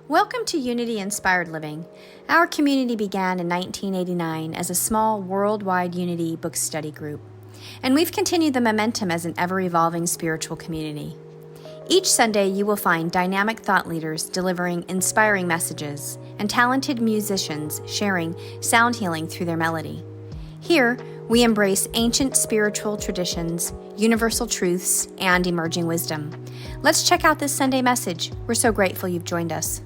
Welcome to Unity Inspired Living. Our community began in 1989 as a small worldwide Unity book study group, and we've continued the momentum as an ever-evolving spiritual community. Each Sunday, you will find dynamic thought leaders delivering inspiring messages and talented musicians sharing sound healing through their melody. Here, we embrace ancient spiritual traditions, universal truths, and emerging wisdom. Let's check out this Sunday message. We're so grateful you've joined us.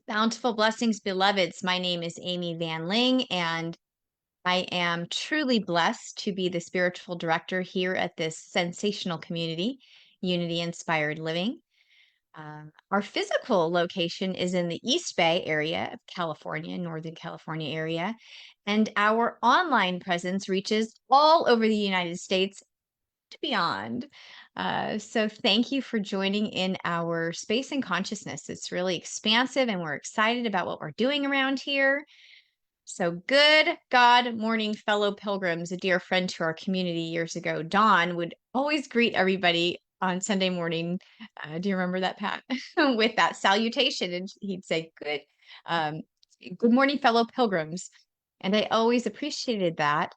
Bountiful blessings, beloveds. My name is Amy Van Ling, and I am truly blessed to be the spiritual director here at this sensational community, Unity Inspired Living. Our physical location is in the East Bay area of California, Northern California area, and our online presence reaches all over the United States and beyond. So thank you for joining in our space and consciousness. It's really expansive, and we're excited about what we're doing around here. So good God morning, fellow pilgrims. A dear friend to our community years ago, Don, would always greet everybody on Sunday morning. Do you remember that, Pat? With that salutation. And he'd say, good morning, fellow pilgrims. And I always appreciated that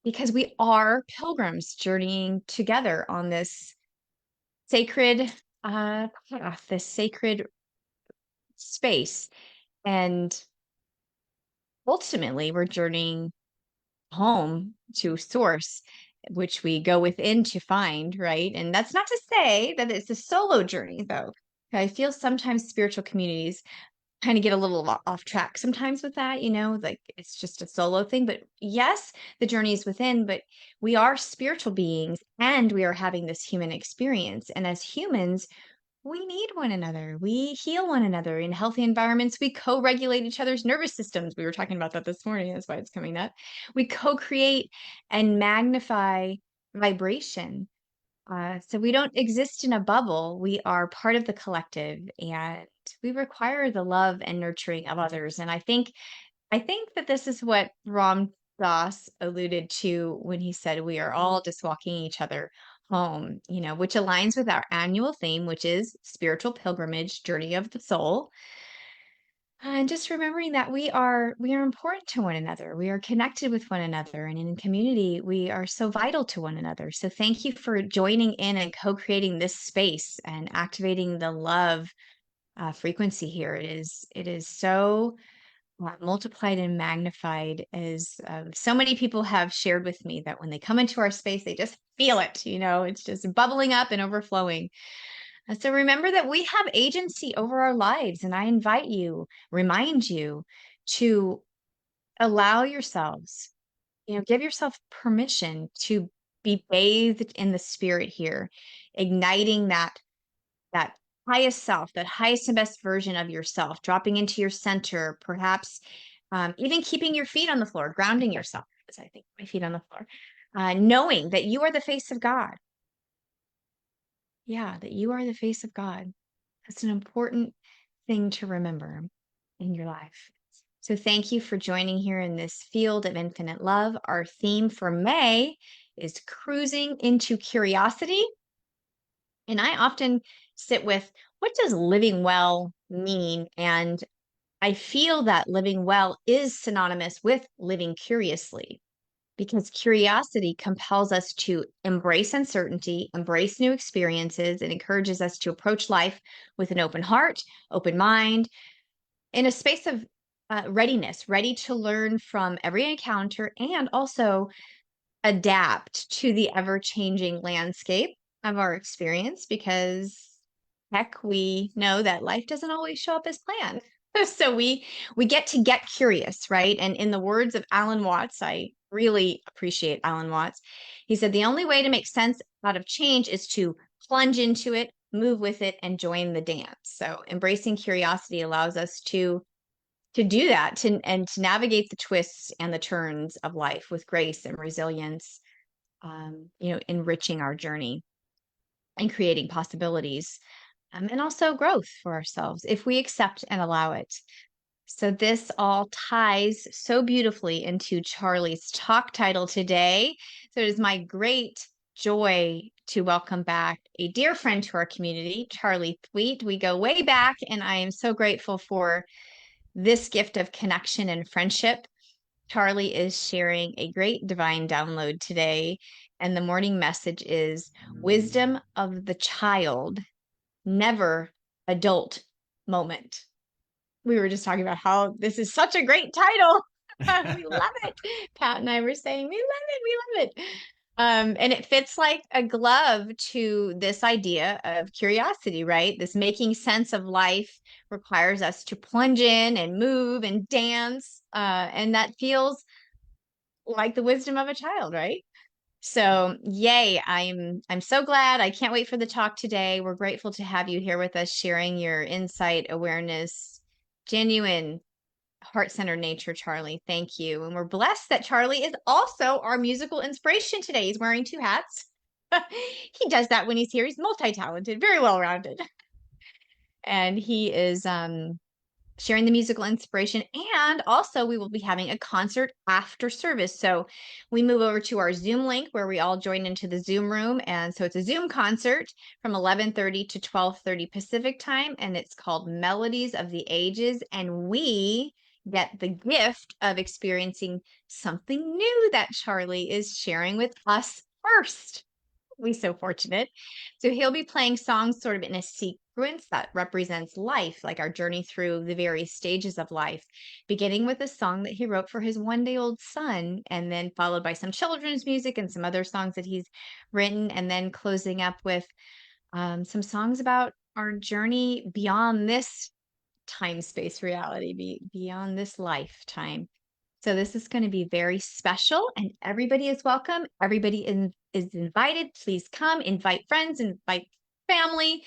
because we are pilgrims journeying together on this sacred path, this sacred space. And ultimately, we're journeying home to source, which we go within to find, right? And that's not to say that it's a solo journey, though. I feel sometimes spiritual communities kind of get a little off track sometimes with that, like it's just a solo thing. But yes, the journey is within, but we are spiritual beings and we are having this human experience. And as humans, we need one another. We heal one another in healthy environments. We co-regulate each other's nervous systems. We were talking about that this morning. That's why it's coming up. We co-create and magnify vibration. So we don't exist in a bubble. We are part of the collective, and we require the love and nurturing of others. And I think that this is what Ram Dass alluded to when he said we are all just walking each other home, which aligns with our annual theme, which is spiritual pilgrimage, journey of the soul. And just remembering that we are important to one another. We are connected with one another, and in community, we are so vital to one another. So thank you for joining in and co-creating this space and activating the love frequency here. It is so multiplied and magnified, as so many people have shared with me that when they come into our space, they just feel it. It's just bubbling up and overflowing. So remember that we have agency over our lives, and I remind you to allow yourselves, give yourself permission to be bathed in the spirit here, igniting that highest self, that highest and best version of yourself, dropping into your center, perhaps even keeping your feet on the floor, grounding yourself, as I think my feet on the floor, knowing that you are the face of God. Yeah, that you are the face of God. That's an important thing to remember in your life. So thank you for joining here in this field of infinite love. Our theme for May is cruising into curiosity. And I often sit with, what does living well mean? And I feel that living well is synonymous with living curiously, because curiosity compels us to embrace uncertainty, embrace new experiences, and encourages us to approach life with an open heart, open mind, in a space of readiness, ready to learn from every encounter and also adapt to the ever-changing landscape of our experience, because heck, we know that life doesn't always show up as planned. So we get to get curious, right? And in the words of Alan Watts, I really appreciate Alan Watts. He said, the only way to make sense out of change is to plunge into it, move with it, and join the dance. So embracing curiosity allows us to do that, and to navigate the twists and the turns of life with grace and resilience, enriching our journey and creating possibilities, and also growth for ourselves if we accept and allow it. So this all ties so beautifully into Charlie's talk title today. So it is my great joy to welcome back a dear friend to our community, Charley Thweatt. We go way back, and I am so grateful for this gift of connection and friendship. Charley is sharing a great divine download today, and the morning message is wisdom of the child, never adult moment. We were just talking about how this is such a great title. We love it. Pat and I were saying, we love it. We love it. And it fits like a glove to this idea of curiosity, right? This making sense of life requires us to plunge in and move and dance. And that feels like the wisdom of a child, right? So, yay, I'm so glad. I can't wait for the talk today. We're grateful to have you here with us sharing your insight, awareness, genuine heart-centered nature, Charley. Thank you. And we're blessed that Charley is also our musical inspiration today. He's wearing two hats. He does that when he's here. He's multi-talented, very well-rounded. And he is sharing the musical inspiration. And also we will be having a concert after service. So we move over to our Zoom link where we all join into the Zoom room. And so it's a Zoom concert from 11:30 to 12:30 Pacific time. And it's called Melodies of the Ages. And we get the gift of experiencing something new that Charley is sharing with us first. We so fortunate. So he'll be playing songs sort of in a sequence that represents life, like our journey through the various stages of life, beginning with a song that he wrote for his 1-day-old son, and then followed by some children's music and some other songs that he's written, and then closing up with some songs about our journey beyond this time space reality, beyond this lifetime. So this is going to be very special, and everybody is welcome. Everybody is invited. Please come, invite friends, invite family.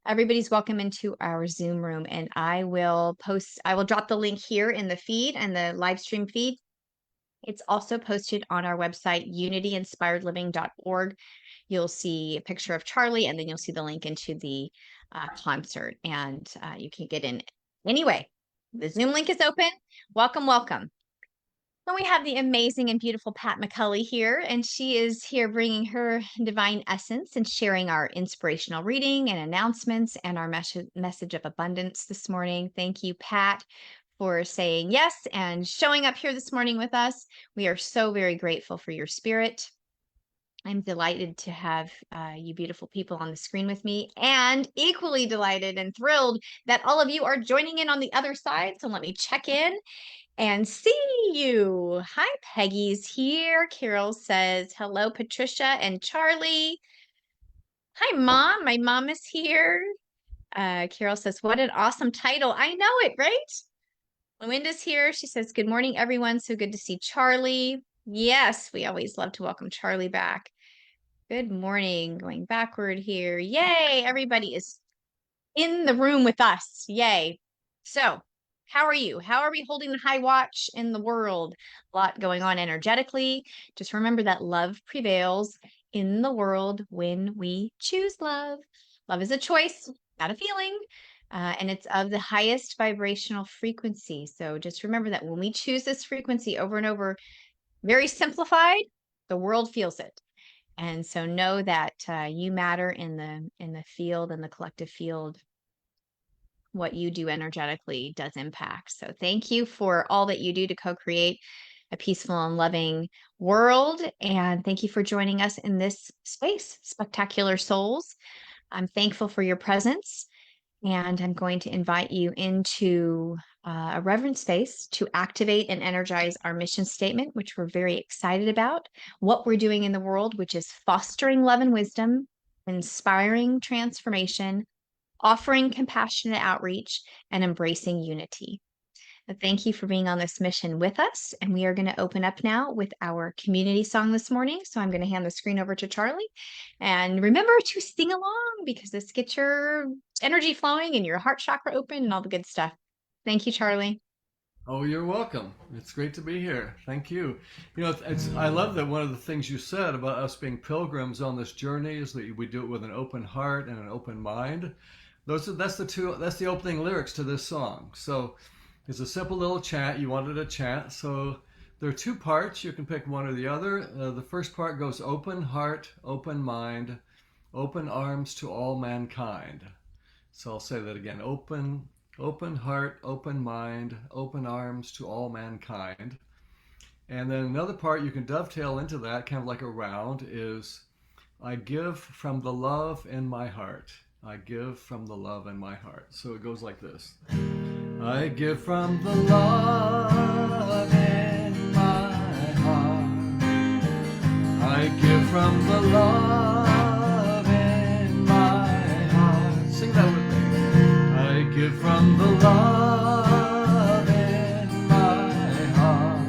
Everybody's welcome into our Zoom room, and I will drop the link here in the feed and the live stream feed. It's also posted on our website, unityinspiredliving.org. You'll see a picture of Charley, and then you'll see the link into the concert, and you can get in. Anyway, the Zoom link is open. Welcome, welcome. And we have the amazing and beautiful Pat McCulley here, and she is here bringing her divine essence and sharing our inspirational reading and announcements and our message of abundance this morning. Thank you, Pat, for saying yes and showing up here this morning with us. We are so very grateful for your spirit. I'm delighted to have you beautiful people on the screen with me, and equally delighted and thrilled that all of you are joining in on the other side. So let me check in and see you. Hi, Peggy's here. Carol says, hello, Patricia and Charley. Hi, Mom. My mom is here. Carol says, what an awesome title. I know it, right? Luinda's here. She says, good morning, everyone. So good to see Charley. Yes, we always love to welcome Charley back. Good morning. Going backward here. Yay, everybody is in the room with us. Yay. So, how are you? How are we holding the high watch in the world? A lot going on energetically. Just remember that love prevails in the world when we choose love. Love is a choice, not a feeling. And it's of the highest vibrational frequency. So just remember that when we choose this frequency over and over, very simplified, the world feels it. And so know that you matter in the field, in the collective field. What you do energetically does impact. So thank you for all that you do to co-create a peaceful and loving world. And thank you for joining us in this space, Spectacular Souls. I'm thankful for your presence. And I'm going to invite you into a reverent space to activate and energize our mission statement, which we're very excited about, what we're doing in the world, which is fostering love and wisdom, inspiring transformation, offering compassionate outreach, and embracing unity. Thank you for being on this mission with us. And we are going to open up now with our community song this morning. So I'm going to hand the screen over to Charley. And remember to sing along because this gets your energy flowing and your heart chakra open and all the good stuff. Thank you, Charley. Oh, you're welcome. It's great to be here. Thank you. I love that one of the things you said about us being pilgrims on this journey is that we do it with an open heart and an open mind. That's the opening lyrics to this song. So it's a simple little chant. You wanted a chant. So there are two parts. You can pick one or the other. The first part goes open heart, open mind. open arms to all mankind. So I'll say that again. Open heart, open mind, open arms to all mankind. And then another part you can dovetail into that, kind of like a round, is I give from the love in my heart. I give from the love in my heart. So it goes like this. I give from the love in my heart. I give from the love in my heart. Sing that with me. I give from the love in my heart.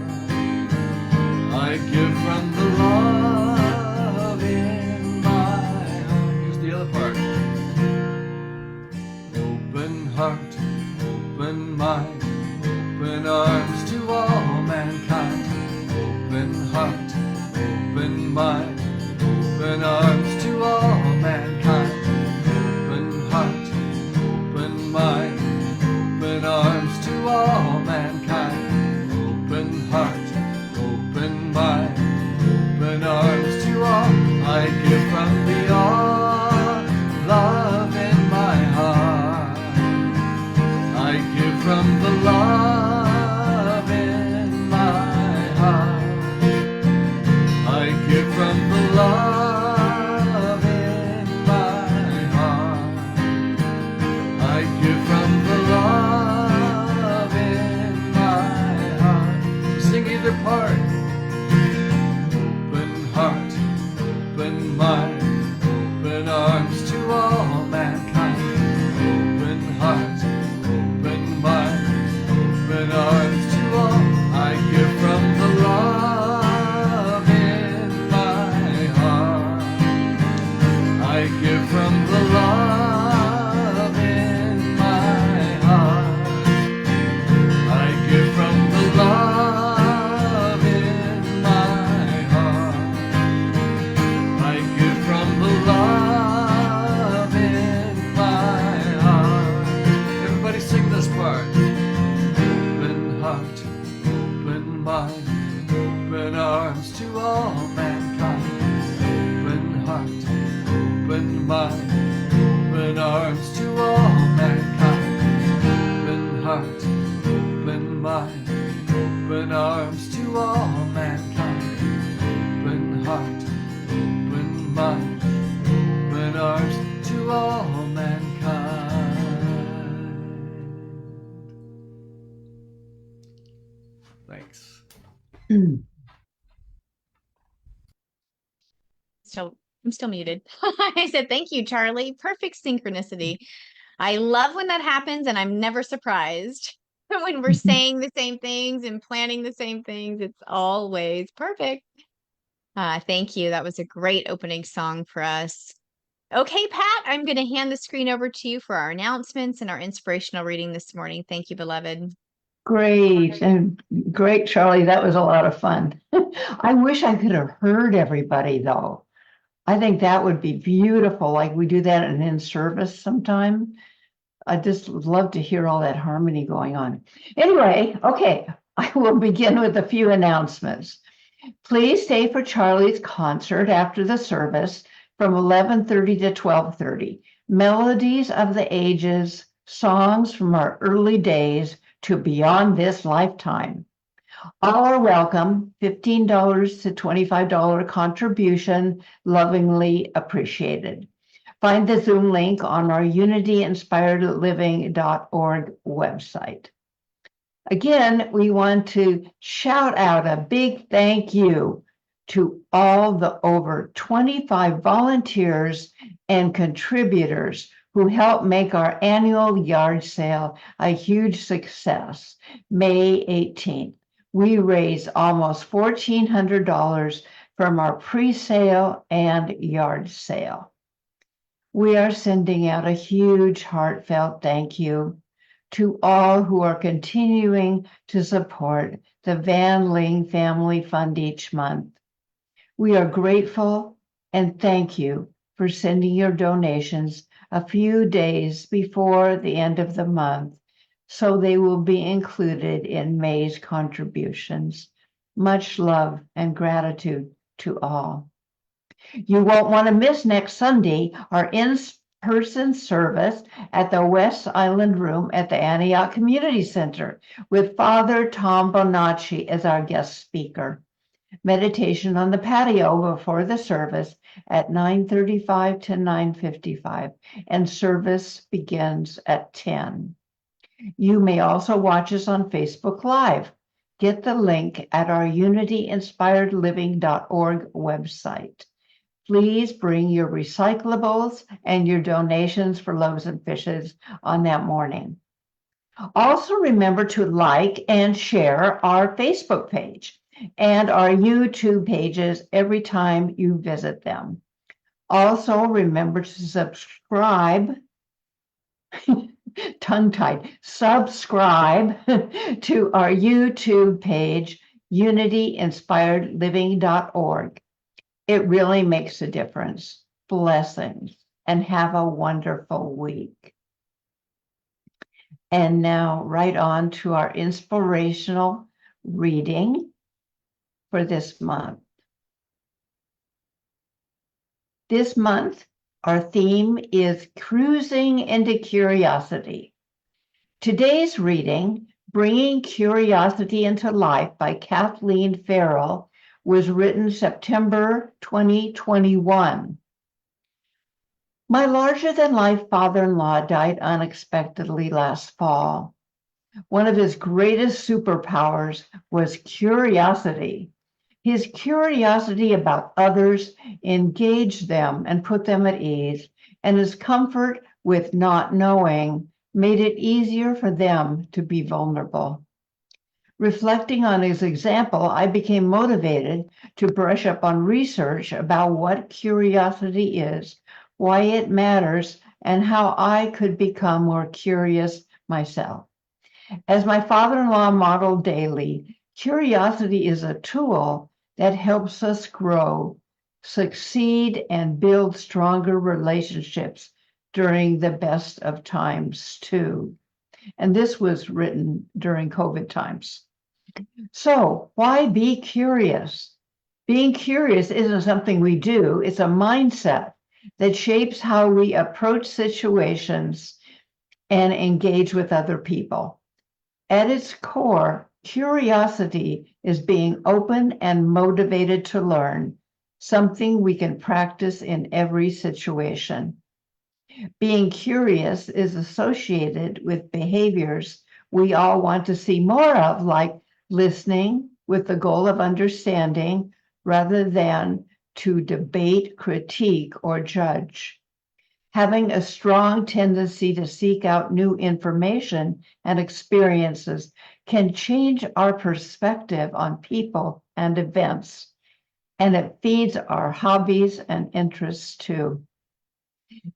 I give from the love in my heart. Here's the other part. Open heart, open mind, open arms to all mankind. Open heart, open mind, open arms to all mankind. Open heart, open mind, open arms to all mankind. Open heart, open mind, open arms to all. I give from the all love in my heart. I give from the love in my heart. I give from the love in my heart. I give from the love in my heart. Sing either part. Open heart, open mind, open arms to all mankind. Open heart, open mind, open arms to all. I give from the love in my heart. I give from the love in my heart. I give from the love in my heart. I give from the love in my heart. Everybody sing this part. Open heart, open mind, open arms to all mankind. Open heart, open mind, open arms to all mankind. Open heart, open mind, open arms to all mankind. Open heart, open mind, open arms to all mankind. Thanks. So I'm still muted. I said, thank you, Charlie. Perfect synchronicity. I love when that happens, and I'm never surprised when we're saying the same things and planning the same things. It's always perfect. Thank you. That was a great opening song for us. Okay, Pat, I'm going to hand the screen over to you for our announcements and our inspirational reading this morning. Thank you, beloved. Great. And great, Charlie. That was a lot of fun. I wish I could have heard everybody, though. I think that would be beautiful. Like we do that in service sometime. I just would love to hear all that harmony going on. Anyway, okay, I will begin with a few announcements. Please stay for Charlie's concert after the service from 11:30 to 12:30. Melodies of the Ages, songs from our early days to beyond this lifetime. All are welcome. $15 to $25 contribution, lovingly appreciated. Find the Zoom link on our unityinspiredliving.org website. Again, we want to shout out a big thank you to all the over 25 volunteers and contributors who helped make our annual yard sale a huge success, May 18th. We raised almost $1,400 from our pre-sale and yard sale. We are sending out a huge heartfelt thank you to all who are continuing to support the Van Ling Family Fund each month. We are grateful and thank you for sending your donations a few days before the end of the month, so they will be included in May's contributions. Much love and gratitude to all. You won't want to miss next Sunday our in-person service at the West Island Room at the Antioch Community Center with Father Tom Bonacci as our guest speaker. Meditation on the patio before the service at 9:35 to 9:55, and service begins at 10. You may also watch us on Facebook Live. Get the link at our unityinspiredliving.org website. Please bring your recyclables and your donations for Loaves and Fishes on that morning. Also remember to like and share our Facebook page and our YouTube pages every time you visit them. Also remember to subscribe, tongue-tied, subscribe to our YouTube page, unityinspiredliving.org. It really makes a difference. Blessings, and have a wonderful week. And now right on to our inspirational reading for this month. This month, our theme is Cruising into Curiosity. Today's reading, Bringing Curiosity into Life by Kathleen Farrell, was written September 2021. My larger-than-life father-in-law died unexpectedly last fall. One of his greatest superpowers was curiosity. His curiosity about others engaged them and put them at ease, and his comfort with not knowing made it easier for them to be vulnerable. Reflecting on his example, I became motivated to brush up on research about what curiosity is, why it matters, and how I could become more curious myself. As my father-in-law modeled daily, curiosity is a tool that helps us grow, succeed, and build stronger relationships during the best of times too. And this was written during COVID times. So why be curious? Being curious isn't something we do, it's a mindset that shapes how we approach situations and engage with other people. At its core, curiosity is being open and motivated to learn, something we can practice in every situation. Being curious is associated with behaviors we all want to see more of, like listening with the goal of understanding rather than to debate, critique, or judge. Having a strong tendency to seek out new information and experiences can change our perspective on people and events, and it feeds our hobbies and interests too.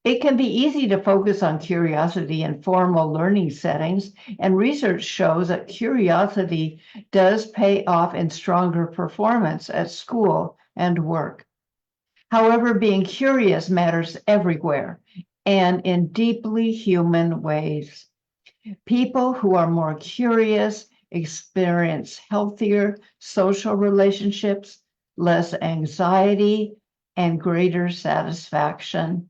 It can be easy to focus on curiosity in formal learning settings, and research shows that curiosity does pay off in stronger performance at school and work. However, being curious matters everywhere and in deeply human ways. People who are more curious experience healthier social relationships, less anxiety, and greater satisfaction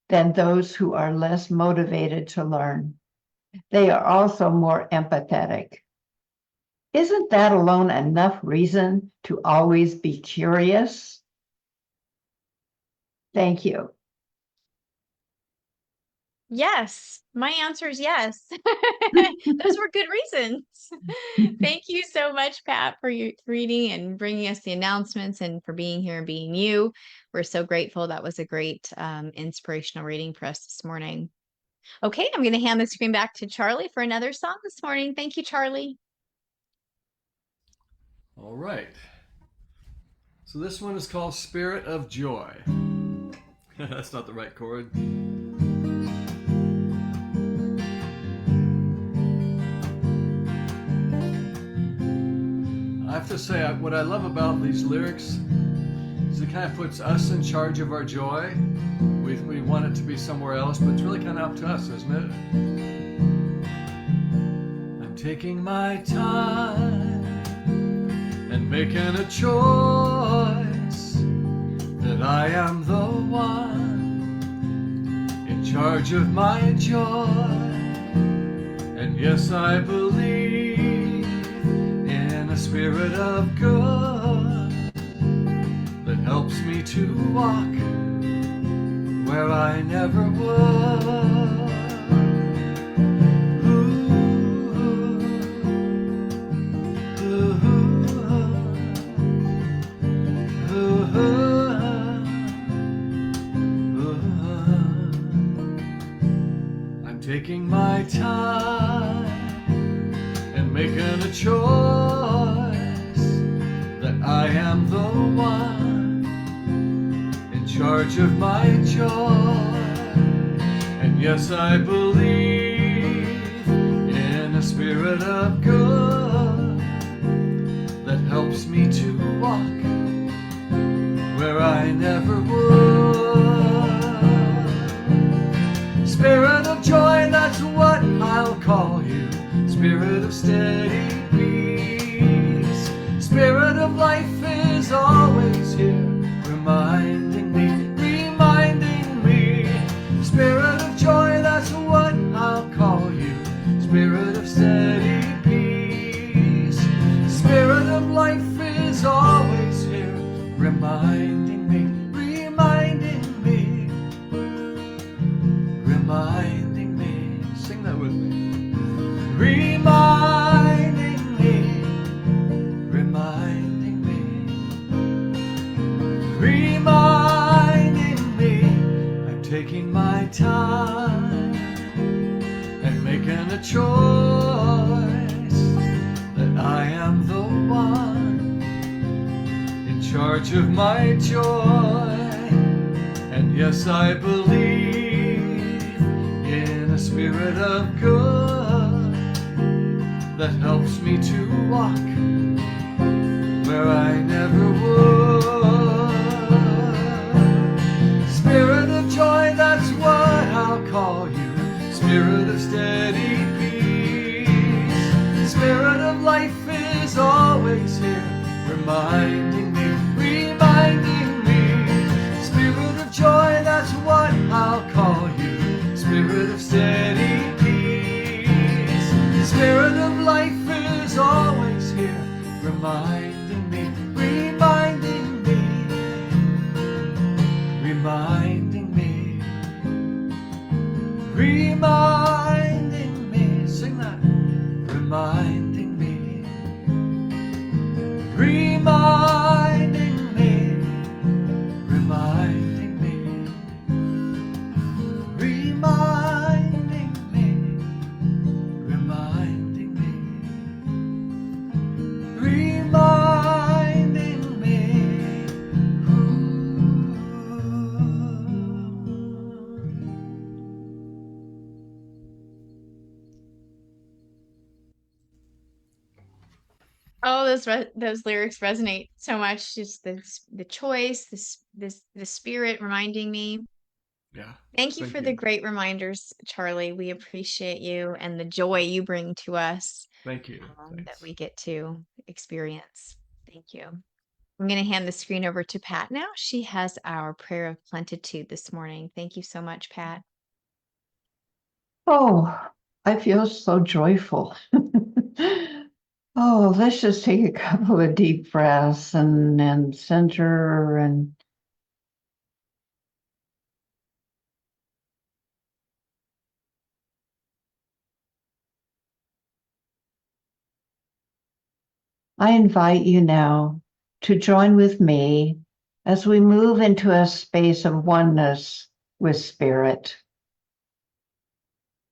than those who are less motivated to learn. They are also more empathetic. Isn't that alone enough reason to always be curious? Thank you. Yes, my answer is yes. Those were good reasons. Thank you so much, Pat, for your reading and bringing us the announcements and for being here and being you. We're so grateful. That was a great inspirational reading for us this morning. Okay, I'm going to hand the screen back to Charlie for another song this morning. Thank you, Charlie. All right. So this one is called Spirit of Joy. That's not the right chord. I have to say, what I love about these lyrics is it kind of puts us in charge of our joy. We want it to be somewhere else, but it's really kind of up to us, isn't it? I'm taking my time and making a choice that I am the one in charge of my joy. And yes, I believe in a spirit of good that helps me to walk where I never would. I'm taking my time and making a choice that I am the one in charge of my joy. And yes, I believe in a spirit of good that helps me to walk where I never would. Spirit of joy, that's what I'll call you. Spirit of steady peace. Spirit of life is always here, reminding me. Spirit of joy, that's what I'll call you. Spirit of steady peace. Spirit of life is always here, reminding me, reminding me, reminding me. Sing that with me. Reminding me, reminding me, reminding me. I'm taking my time and making a choice that I am the one in charge of my joy. And yes, I believe in a spirit of good that helps me to walk where I never would. Spirit of joy, that's what I'll call you. Spirit of steady peace. Spirit of life is always here, reminding me, reminding me. Spirit of joy, that's what I'll call you. Spirit of steady peace. Spirit of life is always here, reminding me, reminding me, reminding me, reminding me. Sing that. Reminding me, reminding me, reminding me, reminding me, reminding me, reminding me. Oh, those lyrics resonate so much. Just the choice, the spirit reminding me. Yeah, Thank you thank for the you. great reminders, Charlie. We appreciate you and the joy you bring to us Thank you. that Thanks. we get to experience. Thank you. I'm going to hand the screen over to Pat now. She has our prayer of plenitude this morning. Thank you so much, Pat. Oh, I feel so joyful. Oh, let's just take a couple of deep breaths and center and I invite you now to join with me as we move into a space of oneness with Spirit.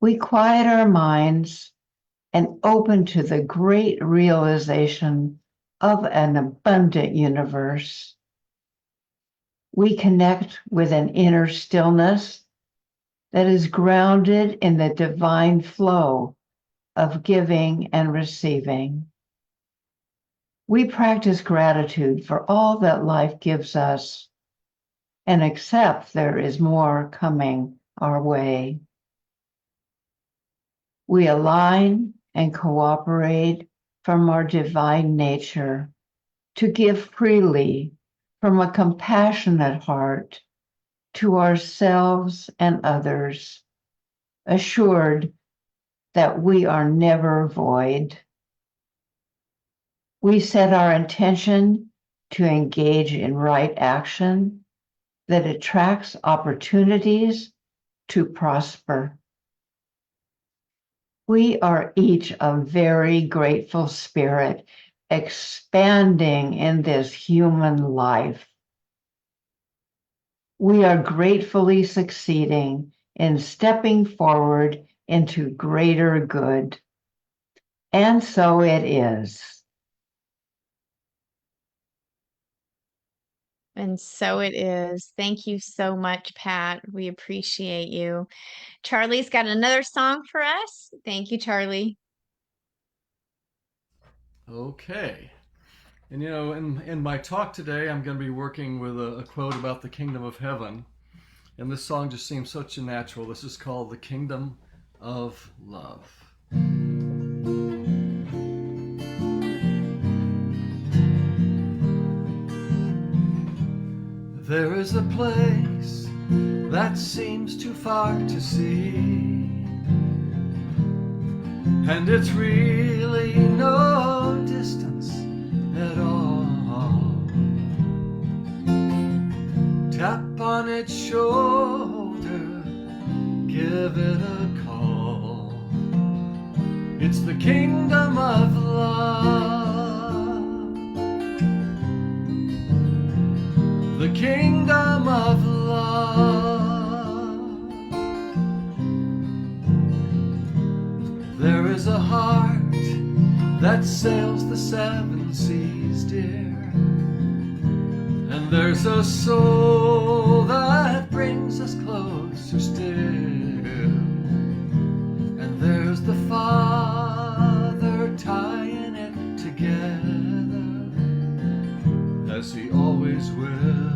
We quiet our minds and open to the great realization of an abundant universe. We connect with an inner stillness that is grounded in the divine flow of giving and receiving. We practice gratitude for all that life gives us and accept there is more coming our way. We align and cooperate from our divine nature to give freely from a compassionate heart to ourselves and others, assured that we are never void. We set our intention to engage in right action that attracts opportunities to prosper. We are each a very grateful spirit expanding in this human life. We are gratefully succeeding in stepping forward into greater good. And so it is. And so it is. Thank you so much, Pat. We appreciate you. Charlie's got another song for us. Thank you, Charlie. Okay. And in my talk today, I'm going to be working with a quote about the kingdom of heaven. And this song just seems such a natural. This is called The Kingdom of Love. There is a place that seems too far to see, and it's really no distance at all. Tap on its shoulder, give it a call. It's the kingdom of love. The kingdom of love. There is a heart that sails the seven seas, dear, and there's a soul that brings us closer still, and there's the Father tying it together as He always will,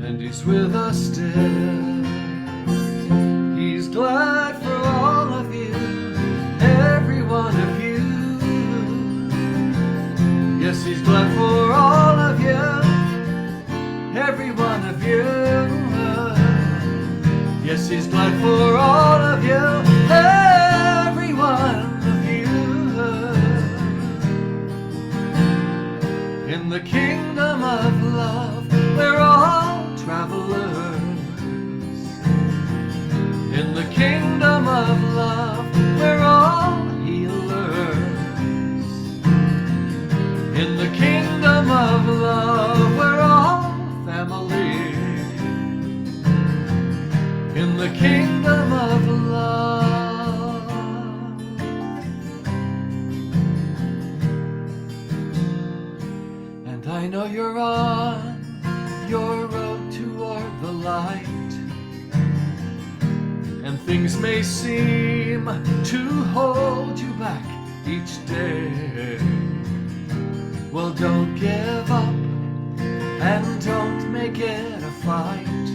and He's with us still. He's glad for all of you, every one of you. Yes, He's glad for all of you, every one of you. Yes, He's glad for all of you, every one of you. In the kingdom of love, we're all travelers. In the kingdom of love, we're all healers. In the kingdom of love, we're all family. In the kingdom of love. And I know you're on your road toward the light, and things may seem to hold you back each day. Well, don't give up and don't make it a fight,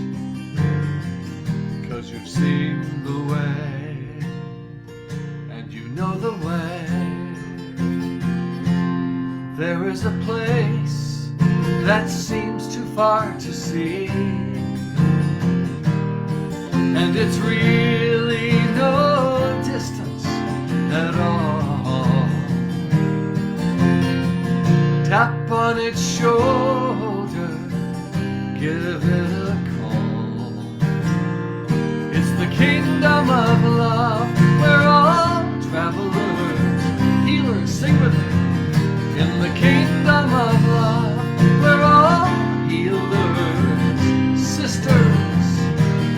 'cause you've seen the way and you know the way. There is a place that seems too far to see, and it's really no distance at all. Tap on its shoulder, give it a call. It's the kingdom of love, we're all travelers. Healers, sing with me. In the kingdom of love, we're all healers. Sisters,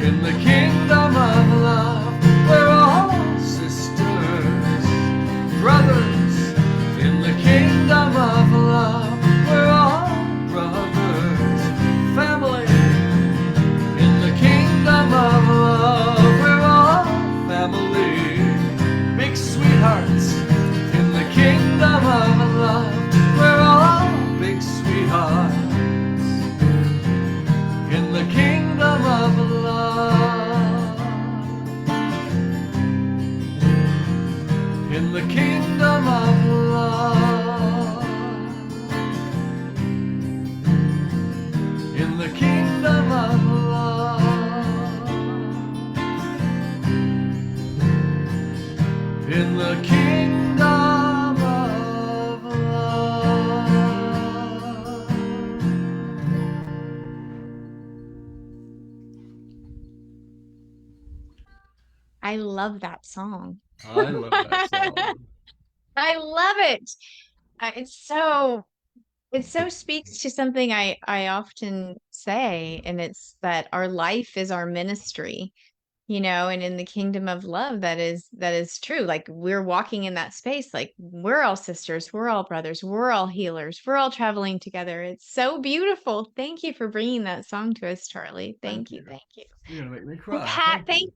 in the kingdom of love, we're all sisters. Brothers, in the kingdom of love, we're all brothers. Family, in the kingdom of love, we're all family. Big sweethearts, in the kingdom of love, we're all big sweethearts. In the kingdom of love. In the kingdom of love. in the kingdom of love. I love that song. I love that song. I love it. It so speaks to something I often say, and it's that our life is our ministry, and in the kingdom of love, that is true. Like we're walking in that space, like we're all sisters, we're all brothers, we're all healers, we're all traveling together. It's so beautiful. Thank you for bringing that song to us, Charlie. Thank Thank you, you. thank you. You're going to make me And cry. Pat, Thank you.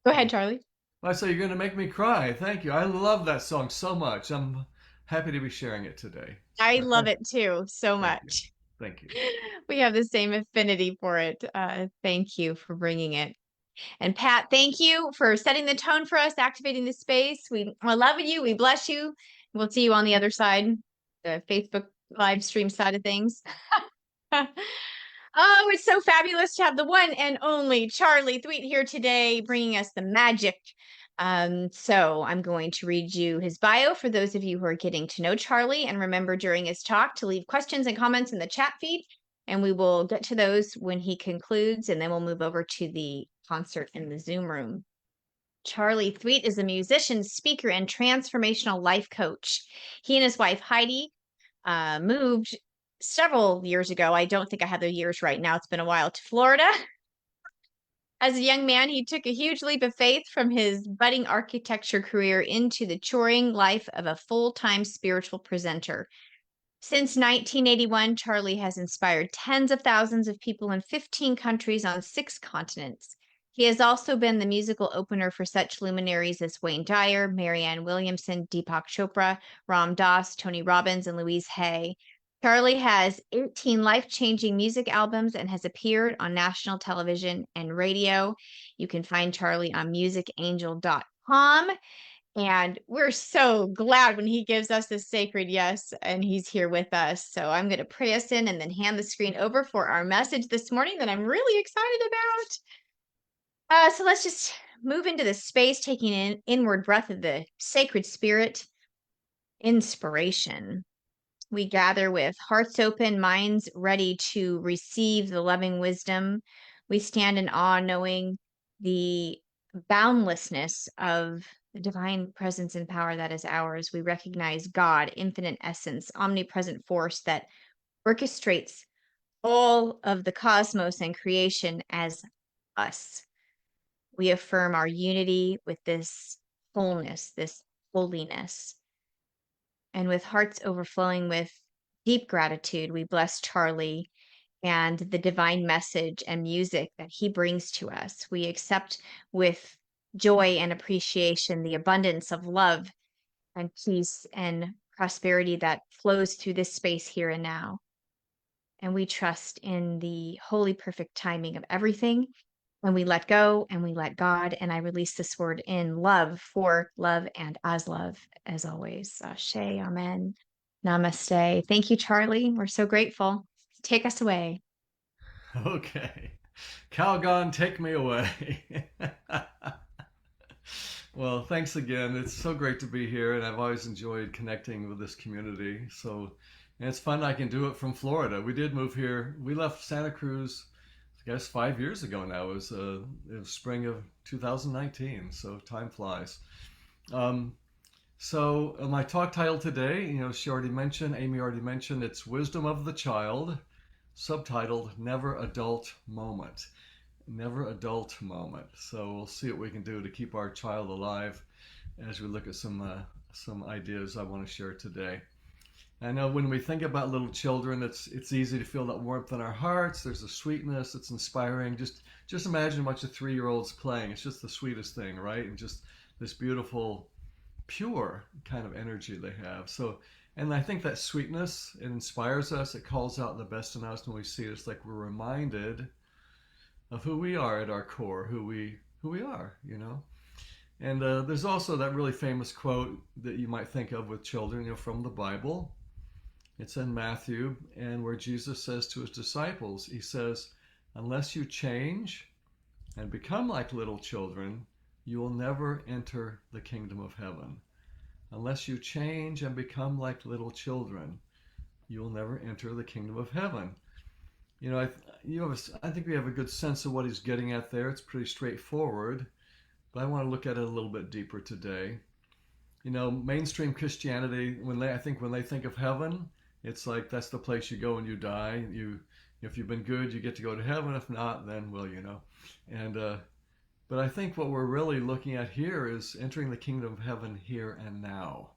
go ahead, Charlie. I say you're going to make me cry. Thank you. I love that song so much. I'm happy to be sharing it today. I So love it too, so thank you. much. Thank you. We have the same affinity for it. Thank you for bringing it. And Pat, thank you for setting the tone for us, activating the space. We love you. We bless you. We'll see you on the other side, the Facebook live stream side of things. Oh, it's so fabulous to have the one and only Charlie Thweatt here today, bringing us the magic. So I'm going to read you his bio for those of you who are getting to know Charlie. And remember during his talk to leave questions and comments in the chat feed. And we will get to those when he concludes, and then we'll move over to the concert in the Zoom room. Charlie Thweatt is a musician, speaker, and transformational life coach. He and his wife, Heidi, moved several years ago. I don't think I have the years right now. It's been a while, to Florida. As a young man, he took a huge leap of faith from his budding architecture career into the touring life of a full-time spiritual presenter. Since 1981, Charlie has inspired tens of thousands of people in 15 countries on 6 continents. He has also been the musical opener for such luminaries as Wayne Dyer, Marianne Williamson, Deepak Chopra, Ram Dass, Tony Robbins, and Louise Hay. Charlie has 18 life-changing music albums and has appeared on national television and radio. You can find Charlie on musicangel.com. And we're so glad when he gives us the sacred yes, and he's here with us. So I'm going to pray us in and then hand the screen over for our message this morning that I'm really excited about. So let's just move into the space, taking an inward breath of the sacred spirit, inspiration. We gather with hearts open, minds ready to receive the loving wisdom. We stand in awe, knowing the boundlessness of the divine presence and power that is ours. We recognize God, infinite essence, omnipresent force that orchestrates all of the cosmos and creation as us. We affirm our unity with this wholeness, this holiness. And with hearts overflowing with deep gratitude, we bless Charlie and the divine message and music that he brings to us. We accept with joy and appreciation the abundance of love and peace and prosperity that flows through this space here and now. And we trust in the holy, perfect timing of everything. And we let go and we let God. And I release this word in love, for love, and as love, as always. Ashe, amen. Namaste. Thank you, Charlie. We're so grateful. Take us away. Okay. Calgon, take me away. Well, thanks again. It's so great to be here, and I've always enjoyed connecting with this community. And it's fun I can do it from Florida. We did move here. We left Santa Cruz, I guess 5 years ago now. It was spring of 2019, so time flies. My talk title today, Amy already mentioned, it's Wisdom of the Child, subtitled Never Adult Moment. Never adult moment. So we'll see what we can do to keep our child alive as we look at some ideas I want to share today. I know when we think about little children, it's easy to feel that warmth in our hearts. There's a sweetness. It's inspiring. Just imagine a bunch of 3-year-olds playing. It's just the sweetest thing, right? And just this beautiful, pure kind of energy they have. And I think that sweetness, it inspires us. It calls out the best in us when we see it. It's like we're reminded of who we are at our core, who we are, And there's also that really famous quote that you might think of with children, from the Bible. It's in Matthew, and where Jesus says to his disciples, he says, "Unless you change and become like little children, you will never enter the kingdom of heaven. Unless you change and become like little children, you will never enter the kingdom of heaven. You know, I think we have a good sense of what he's getting at there. It's pretty straightforward, but I want to look at it a little bit deeper today. You know, mainstream Christianity, when they think of heaven, it's like that's the place you go when you die. If you've been good, you get to go to heaven. If not, then well, you know. And but I think what we're really looking at here is entering the kingdom of heaven here and now.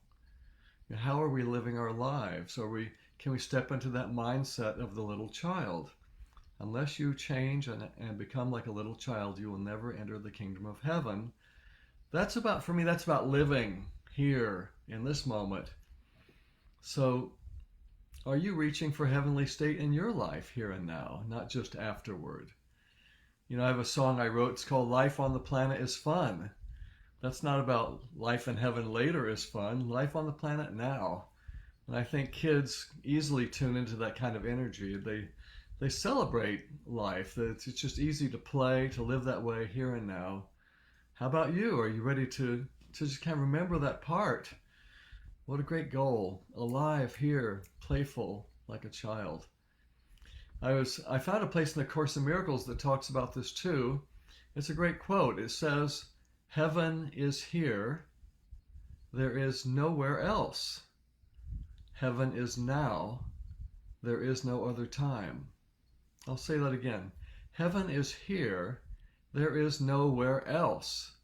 You know, how are we living our lives? Can we step into that mindset of the little child? Unless you change and become like a little child, you will never enter the kingdom of heaven. For me, that's about living here in this moment. So are you reaching for heavenly state in your life here and now, not just afterward? You know, I have a song I wrote, it's called Life on the Planet is Fun. That's not about life in heaven later is fun, life on the planet now. And I think kids easily tune into that kind of energy. They celebrate life. It's just easy to play, to live that way here and now. How about you? Are you ready to just kind of remember that part? What a great goal. Alive here, playful like a child. I found a place in the Course in Miracles that talks about this too. It's a great quote. It says, "Heaven is here. There is nowhere else. Heaven is now. There is no other time." I'll say that again. Heaven is here. There is nowhere else.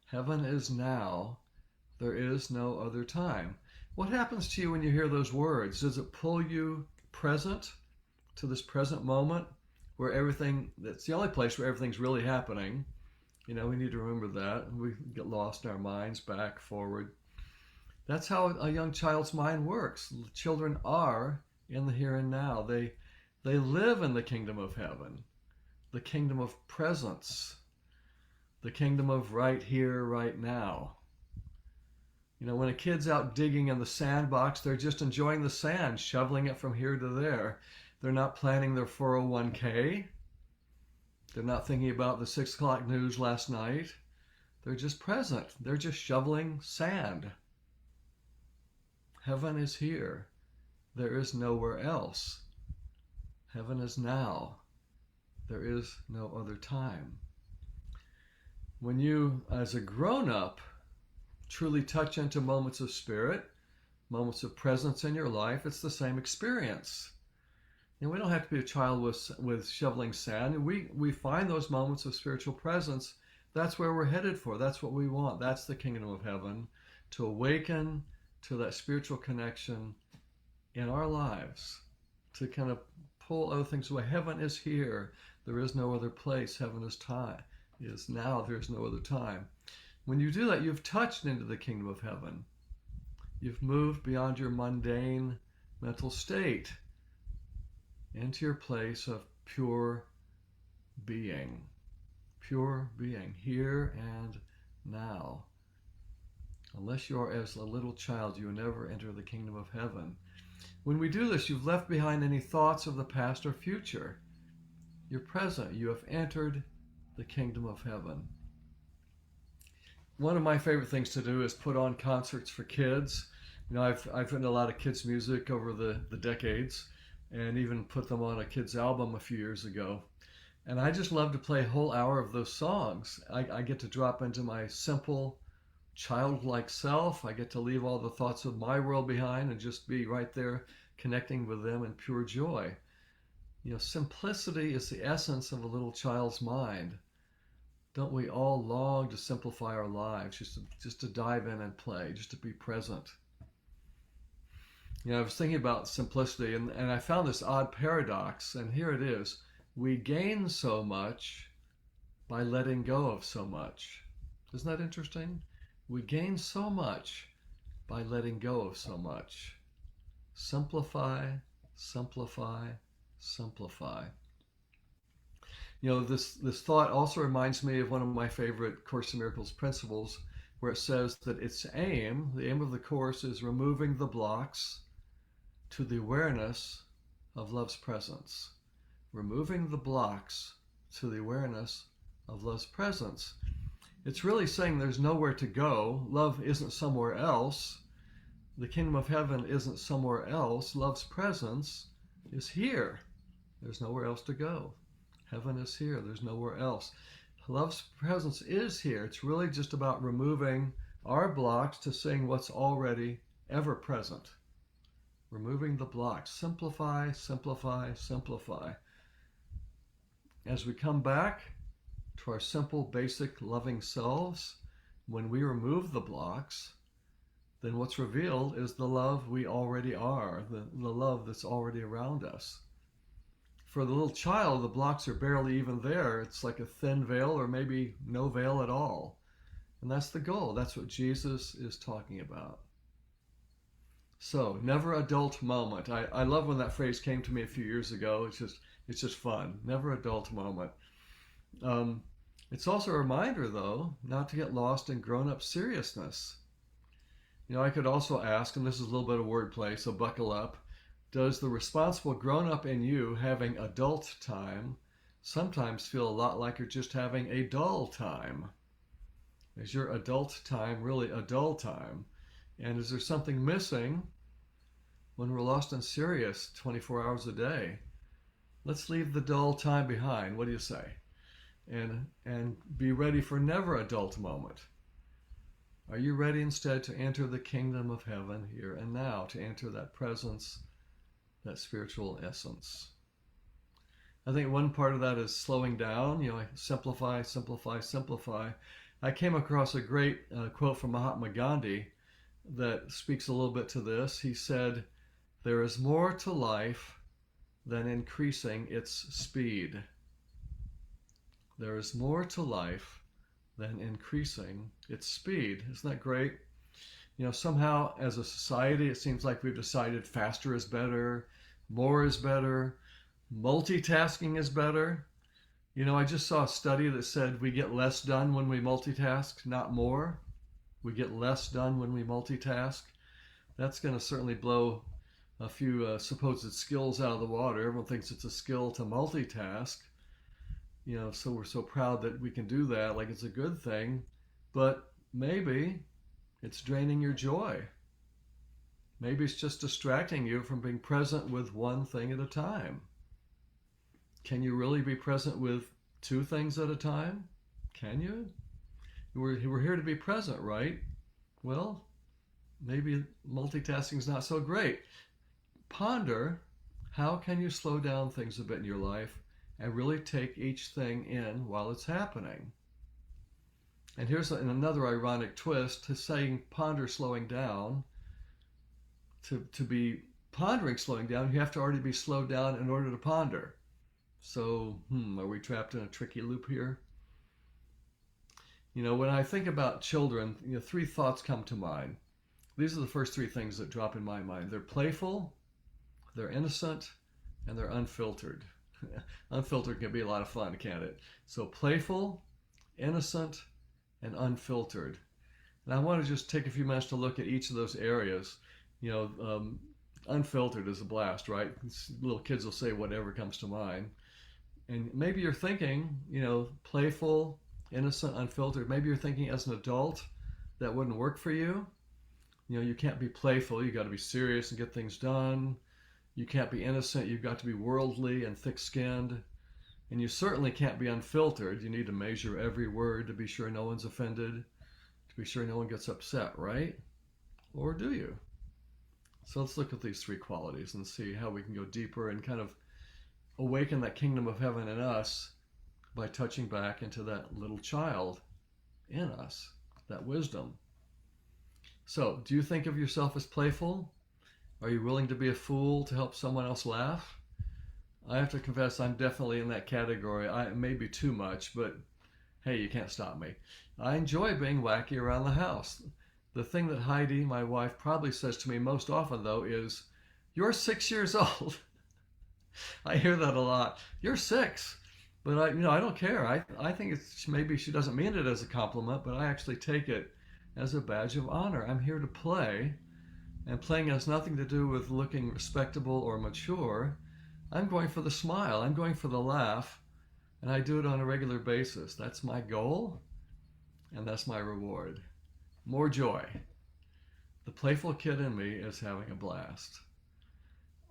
Heaven is now. There is no other time. What happens to you when you hear those words? Does it pull you present to this present moment where that's the only place where everything's really happening? You know, we need to remember that. We get lost in our minds, back, forward. That's how a young child's mind works. Children are in the here and now. They live in the kingdom of heaven, the kingdom of presence, the kingdom of right here, right now. You know, when a kid's out digging in the sandbox, they're just enjoying the sand, shoveling it from here to there. They're not planning their 401k. They're not thinking about the 6 o'clock news last night. They're just present. They're just shoveling sand. Heaven is here. There is nowhere else. Heaven is now. There is no other time. When you, as a grown-up, truly touch into moments of spirit, moments of presence in your life, it's the same experience. And we don't have to be a child with shoveling sand. We find those moments of spiritual presence. That's where we're headed for. That's what we want. That's the kingdom of heaven, to awaken to that spiritual connection in our lives, to kind of pull other things away. Heaven is here. There is no other place. Heaven is now. There is no other time. When you do that, you've touched into the kingdom of heaven. You've moved beyond your mundane mental state into your place of pure being, here and now. Unless you are as a little child, you will never enter the kingdom of heaven. When we do this, you've left behind any thoughts of the past or future. You're present. You have entered the kingdom of heaven. One of my favorite things to do is put on concerts for kids. You know, I've written a lot of kids' music over the decades, and even put them on a kids' album a few years ago. And I just love to play a whole hour of those songs. I get to drop into my simple, childlike self. I get to leave all the thoughts of my world behind and just be right there connecting with them in pure joy. You know, simplicity is the essence of a little child's mind. Don't we all long to simplify our lives, just to dive in and play, just to be present? You know, I was thinking about simplicity, and I found this odd paradox, and here it is. We gain so much by letting go of so much. Isn't that interesting? We gain so much by letting go of so much. Simplify, simplify, simplify. You know, this thought also reminds me of one of my favorite Course in Miracles principles, where it says that the aim of the Course is removing the blocks to the awareness of love's presence. Removing the blocks to the awareness of love's presence. It's really saying there's nowhere to go. Love isn't somewhere else. The kingdom of heaven isn't somewhere else. Love's presence is here. There's nowhere else to go. Heaven is here. There's nowhere else. Love's presence is here. It's really just about removing our blocks to seeing what's already ever present. Removing the blocks. Simplify, simplify, simplify. As we come back to our simple, basic, loving selves, when we remove the blocks, then what's revealed is the love we already are, the love that's already around us. For the little child, the blocks are barely even there. It's like a thin veil or maybe no veil at all. And that's the goal. That's what Jesus is talking about. So, never a dull moment. I love when that phrase came to me a few years ago. It's just fun. Never a dull moment. It's also a reminder, though, not to get lost in grown-up seriousness. You know, I could also ask, and this is a little bit of wordplay, so buckle up. Does the responsible grown-up in you having adult time sometimes feel a lot like you're just having a dull time? Is your adult time really a dull time? And is there something missing when we're lost and serious 24 hours a day? Let's leave the dull time behind. What do you say? And be ready for never a dull moment. Are you ready instead to enter the kingdom of heaven here and now, to enter that presence, that spiritual essence? I think one part of that is slowing down, like simplify, simplify, simplify. I came across a great quote from Mahatma Gandhi that speaks a little bit to this. He said, "There is more to life than increasing its speed." There is more to life than increasing its speed. Isn't that great? Somehow as a society, it seems like we've decided faster is better, more is better, multitasking is better. I just saw a study that said we get less done when we multitask, not more. We get less done when we multitask. That's going to certainly blow a few supposed skills out of the water. Everyone thinks it's a skill to multitask. So we're so proud that we can do that, like it's a good thing. But maybe it's draining your joy. Maybe it's just distracting you from being present with one thing at a time. Can you really be present with two things at a time? Can you? We're here to be present, right? Well, maybe multitasking is not so great. Ponder, how can you slow down things a bit in your life and really take each thing in while it's happening? And here's another ironic twist to saying ponder slowing down. To be pondering slowing down, you have to already be slowed down in order to ponder. So, are we trapped in a tricky loop here? When I think about children, three thoughts come to mind. These are the first three things that drop in my mind. They're playful, they're innocent, and they're unfiltered. Unfiltered can be a lot of fun, can't it? So playful, innocent, and unfiltered. And I want to just take a few minutes to look at each of those areas. Unfiltered is a blast, right? Little kids will say whatever comes to mind. And maybe you're thinking, playful, innocent, unfiltered. Maybe you're thinking as an adult that wouldn't work for you. You can't be playful. You got to be serious and get things done. You can't be innocent. You've got to be worldly and thick-skinned. And you certainly can't be unfiltered. You need to measure every word to be sure no one's offended, to be sure no one gets upset, right? Or do you? So let's look at these three qualities and see how we can go deeper and kind of awaken that kingdom of heaven in us by touching back into that little child in us, that wisdom. So, do you think of yourself as playful? Are you willing to be a fool to help someone else laugh? I have to confess I'm definitely in that category. I may be too much, but hey, you can't stop me. I enjoy being wacky around the house. The thing that Heidi, my wife, probably says to me most often, though, is, "You're 6 years old." I hear that a lot. "You're 6." But I don't care. I think maybe she doesn't mean it as a compliment, but I actually take it as a badge of honor. I'm here to play, and playing has nothing to do with looking respectable or mature. I'm going for the smile. I'm going for the laugh, and I do it on a regular basis. That's my goal. and that's my reward. More joy. The playful kid in me is having a blast.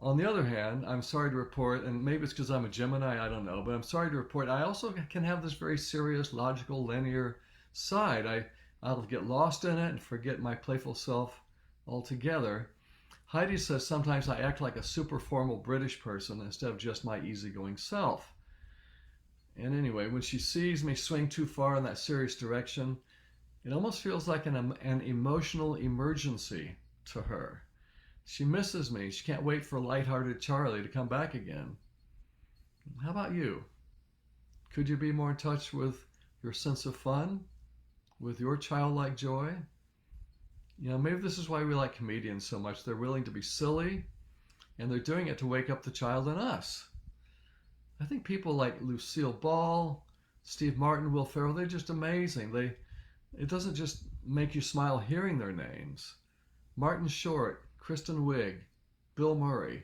On the other hand, I'm sorry to report, and maybe it's because I'm a Gemini, I don't know, but I'm sorry to report I also can have this very serious, logical, linear side. I'll get lost in it and forget my playful self altogether. Heidi says sometimes I act like a super formal British person instead of just my easygoing self. And anyway, when she sees me swing too far in that serious direction, it almost feels like an emotional emergency to her. She misses me. She can't wait for lighthearted Charlie to come back again. How about you? Could you be more in touch with your sense of fun? With your childlike joy? You know, maybe this is why we like comedians so much. They're willing to be silly, and they're doing it to wake up the child in us. I think people like Lucille Ball, Steve Martin, Will Ferrell, they're just amazing. It doesn't just make you smile hearing their names. Martin Short, Kristen Wiig, Bill Murray,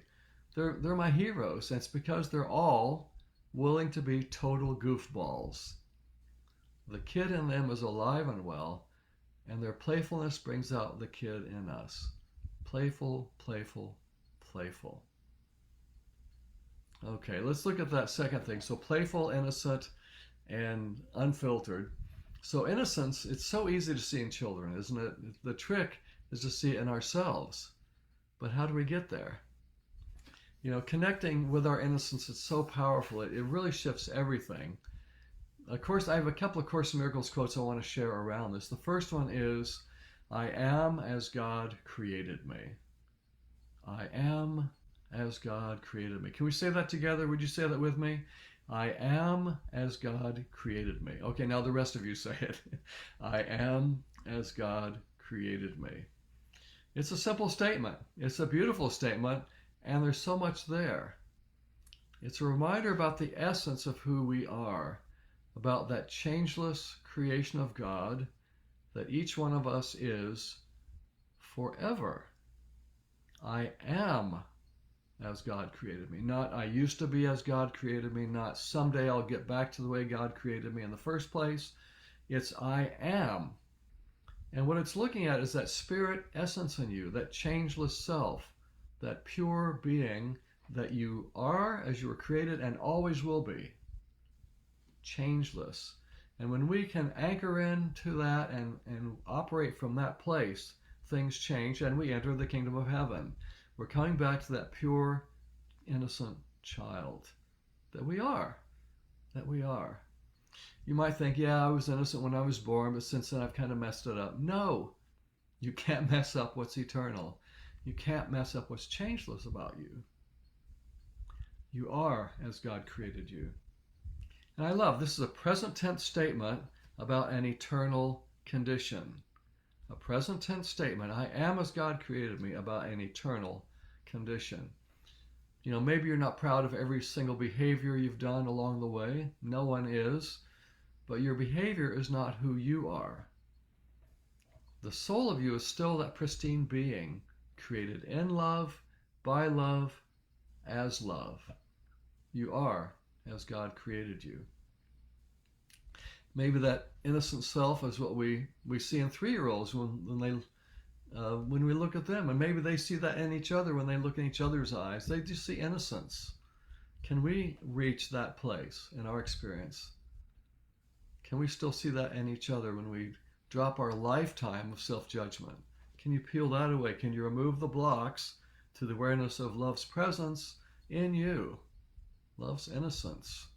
they're my heroes, and it's because they're all willing to be total goofballs. The kid in them is alive and well, and their playfulness brings out the kid in us. Playful, playful, playful. Okay, let's look at that second thing. So playful, innocent, and unfiltered. So innocence, it's so easy to see in children, isn't it? The trick is to see it in ourselves. But how do we get there? You know, connecting with our innocence is so powerful. It really shifts everything. Of course, I have a couple of Course in Miracles quotes I want to share around this. The first one is, I am as God created me. I am as God created me. Can we say that together? Would you say that with me? I am as God created me. Okay, now the rest of you say it. I am as God created me. It's a simple statement. It's a beautiful statement, and there's so much there. It's a reminder about the essence of who we are, about that changeless creation of God that each one of us is forever. I am as God created me. Not I used to be as God created me, not someday I'll get back to the way God created me in the first place. It's I am. And what it's looking at is that spirit essence in you, that changeless self, that pure being that you are as you were created and always will be. Changeless. And when we can anchor into that and operate from that place, things change and we enter the kingdom of heaven. We're coming back to that pure, innocent child that we are. That we are. You might think, yeah, I was innocent when I was born, but since then I've kind of messed it up. No, you can't mess up what's eternal. You can't mess up what's changeless about you. You are as God created you. And I love, this is a present tense statement about an eternal condition. A present tense statement, I am as God created me, about an eternal condition. You know, maybe you're not proud of every single behavior you've done along the way. No one is. But your behavior is not who you are. The soul of you is still that pristine being, created in love, by love, as love. You are as God created you. Maybe that innocent self is what we see in 3-year-olds when we look at them, and maybe they see that in each other when they look in each other's eyes. They just see innocence. Can we reach that place in our experience? Can we still see that in each other when we drop our lifetime of self-judgment? Can you peel that away? Can you remove the blocks to the awareness of love's presence in you? Love's innocence.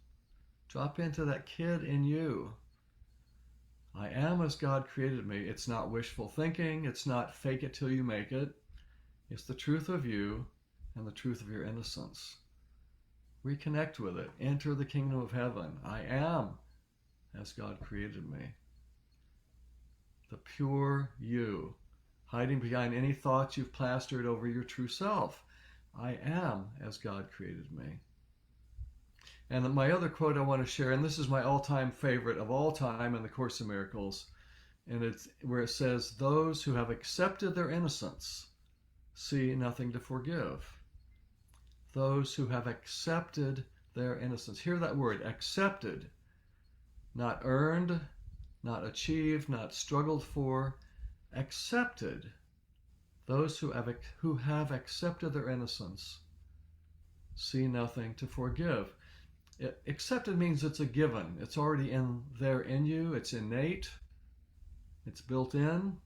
Drop into that kid in you. I am as God created me. It's not wishful thinking. It's not fake it till you make it. It's the truth of you and the truth of your innocence. Reconnect with it. Enter the kingdom of heaven. I am as God created me. The pure you, hiding behind any thoughts you've plastered over your true self. I am as God created me. And my other quote I want to share, and this is my all-time favorite of all time in the Course in Miracles, and it's where it says, those who have accepted their innocence see nothing to forgive. Those who have accepted their innocence. Hear that word, accepted. Not earned, not achieved, not struggled for, accepted. Those who have accepted their innocence see nothing to forgive. Accepted means it's a given. It's already in you. It's innate. It's built in.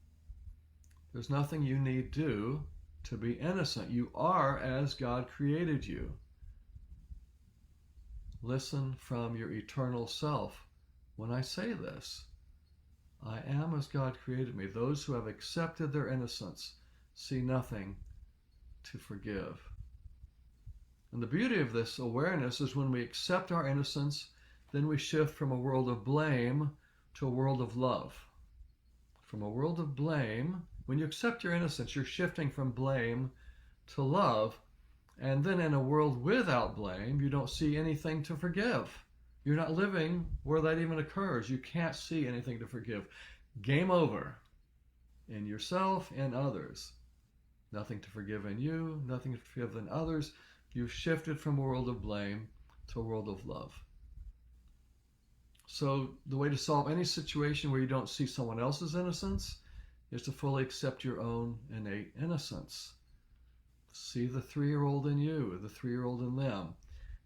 There's nothing you need do to be innocent. You are as God created you. Listen from your eternal self when I say this. I am as God created me. Those who have accepted their innocence see nothing to forgive. And the beauty of this awareness is when we accept our innocence, then we shift from a world of blame to a world of love. From a world of blame, when you accept your innocence, you're shifting from blame to love. And then in a world without blame, you don't see anything to forgive. You're not living where that even occurs. You can't see anything to forgive. Game over in yourself and others. Nothing to forgive in you, nothing to forgive in others. You've shifted from a world of blame to a world of love. So the way to solve any situation where you don't see someone else's innocence is to fully accept your own innate innocence. See the 3-year-old in you, the 3-year-old in them.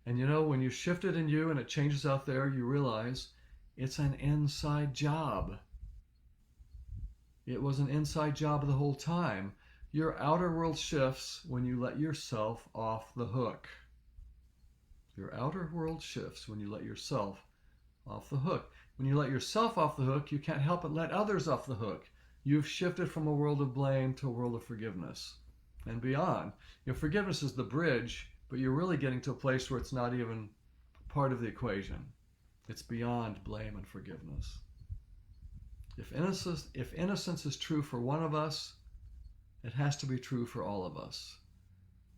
And you know, when you shift it in you and it changes out there, you realize it's an inside job. It was an inside job the whole time. Your outer world shifts when you let yourself off the hook. Your outer world shifts when you let yourself off the hook. When you let yourself off the hook, you can't help but let others off the hook. You've shifted from a world of blame to a world of forgiveness and beyond. Forgiveness is the bridge, but you're really getting to a place where it's not even part of the equation. It's beyond blame and forgiveness. If innocence is true for one of us, it has to be true for all of us.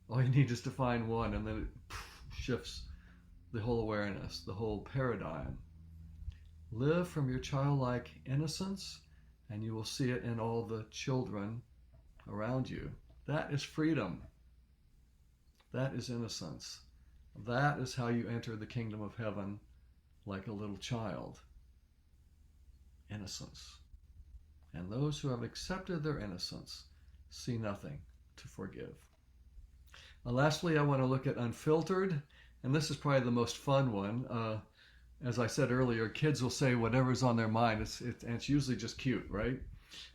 All you need is to find one, and then it shifts the whole awareness, the whole paradigm. Live from your childlike innocence, and you will see it in all the children around you. That is freedom. That is innocence. That is how you enter the kingdom of heaven like a little child. Innocence. And those who have accepted their innocence see nothing to forgive. Lastly, I want to look at unfiltered, and this is probably the most fun one. As I said earlier, kids will say whatever's on their mind. It's usually just cute, right?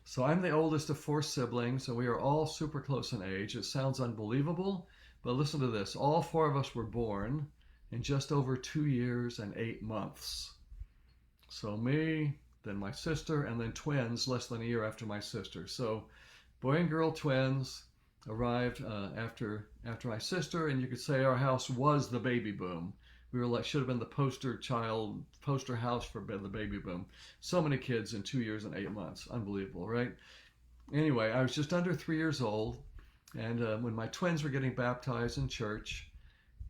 So I'm the oldest of 4 siblings, and we are all super close in age. It sounds unbelievable, but listen to this. All 4 of us were born in just over 2 years and 8 months. So me, then my sister, and then twins less than a year after my sister. So boy and girl twins arrived after my sister, and you could say our house was the baby boom. We were should have been the poster house for the baby boom. So many kids in 2 years and 8 months. Unbelievable, right? Anyway, I was just under 3 years old, and when my twins were getting baptized in church,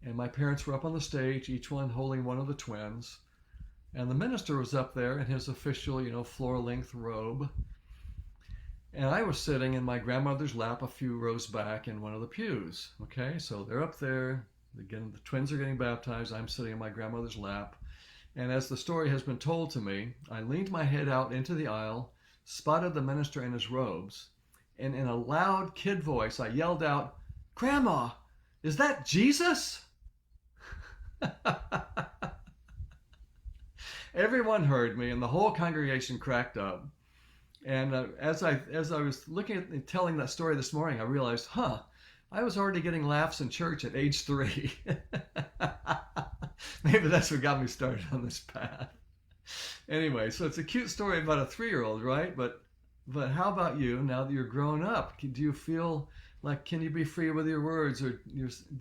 and my parents were up on the stage, each one holding one of the twins, and the minister was up there in his official, floor-length robe, and I was sitting in my grandmother's lap a few rows back in one of the pews. Okay, so they're up there. Again, the twins are getting baptized. I'm sitting in my grandmother's lap. And as the story has been told to me, I leaned my head out into the aisle, spotted the minister in his robes, and in a loud kid voice, I yelled out, "Grandma, is that Jesus?" Everyone heard me, and the whole congregation cracked up. And as I was looking at telling that story this morning, I realized, I was already getting laughs in church at age 3. Maybe that's what got me started on this path. Anyway, so it's a cute story about a 3-year-old, right? But how about you now that you're grown up? Do you feel like, can you be free with your words, or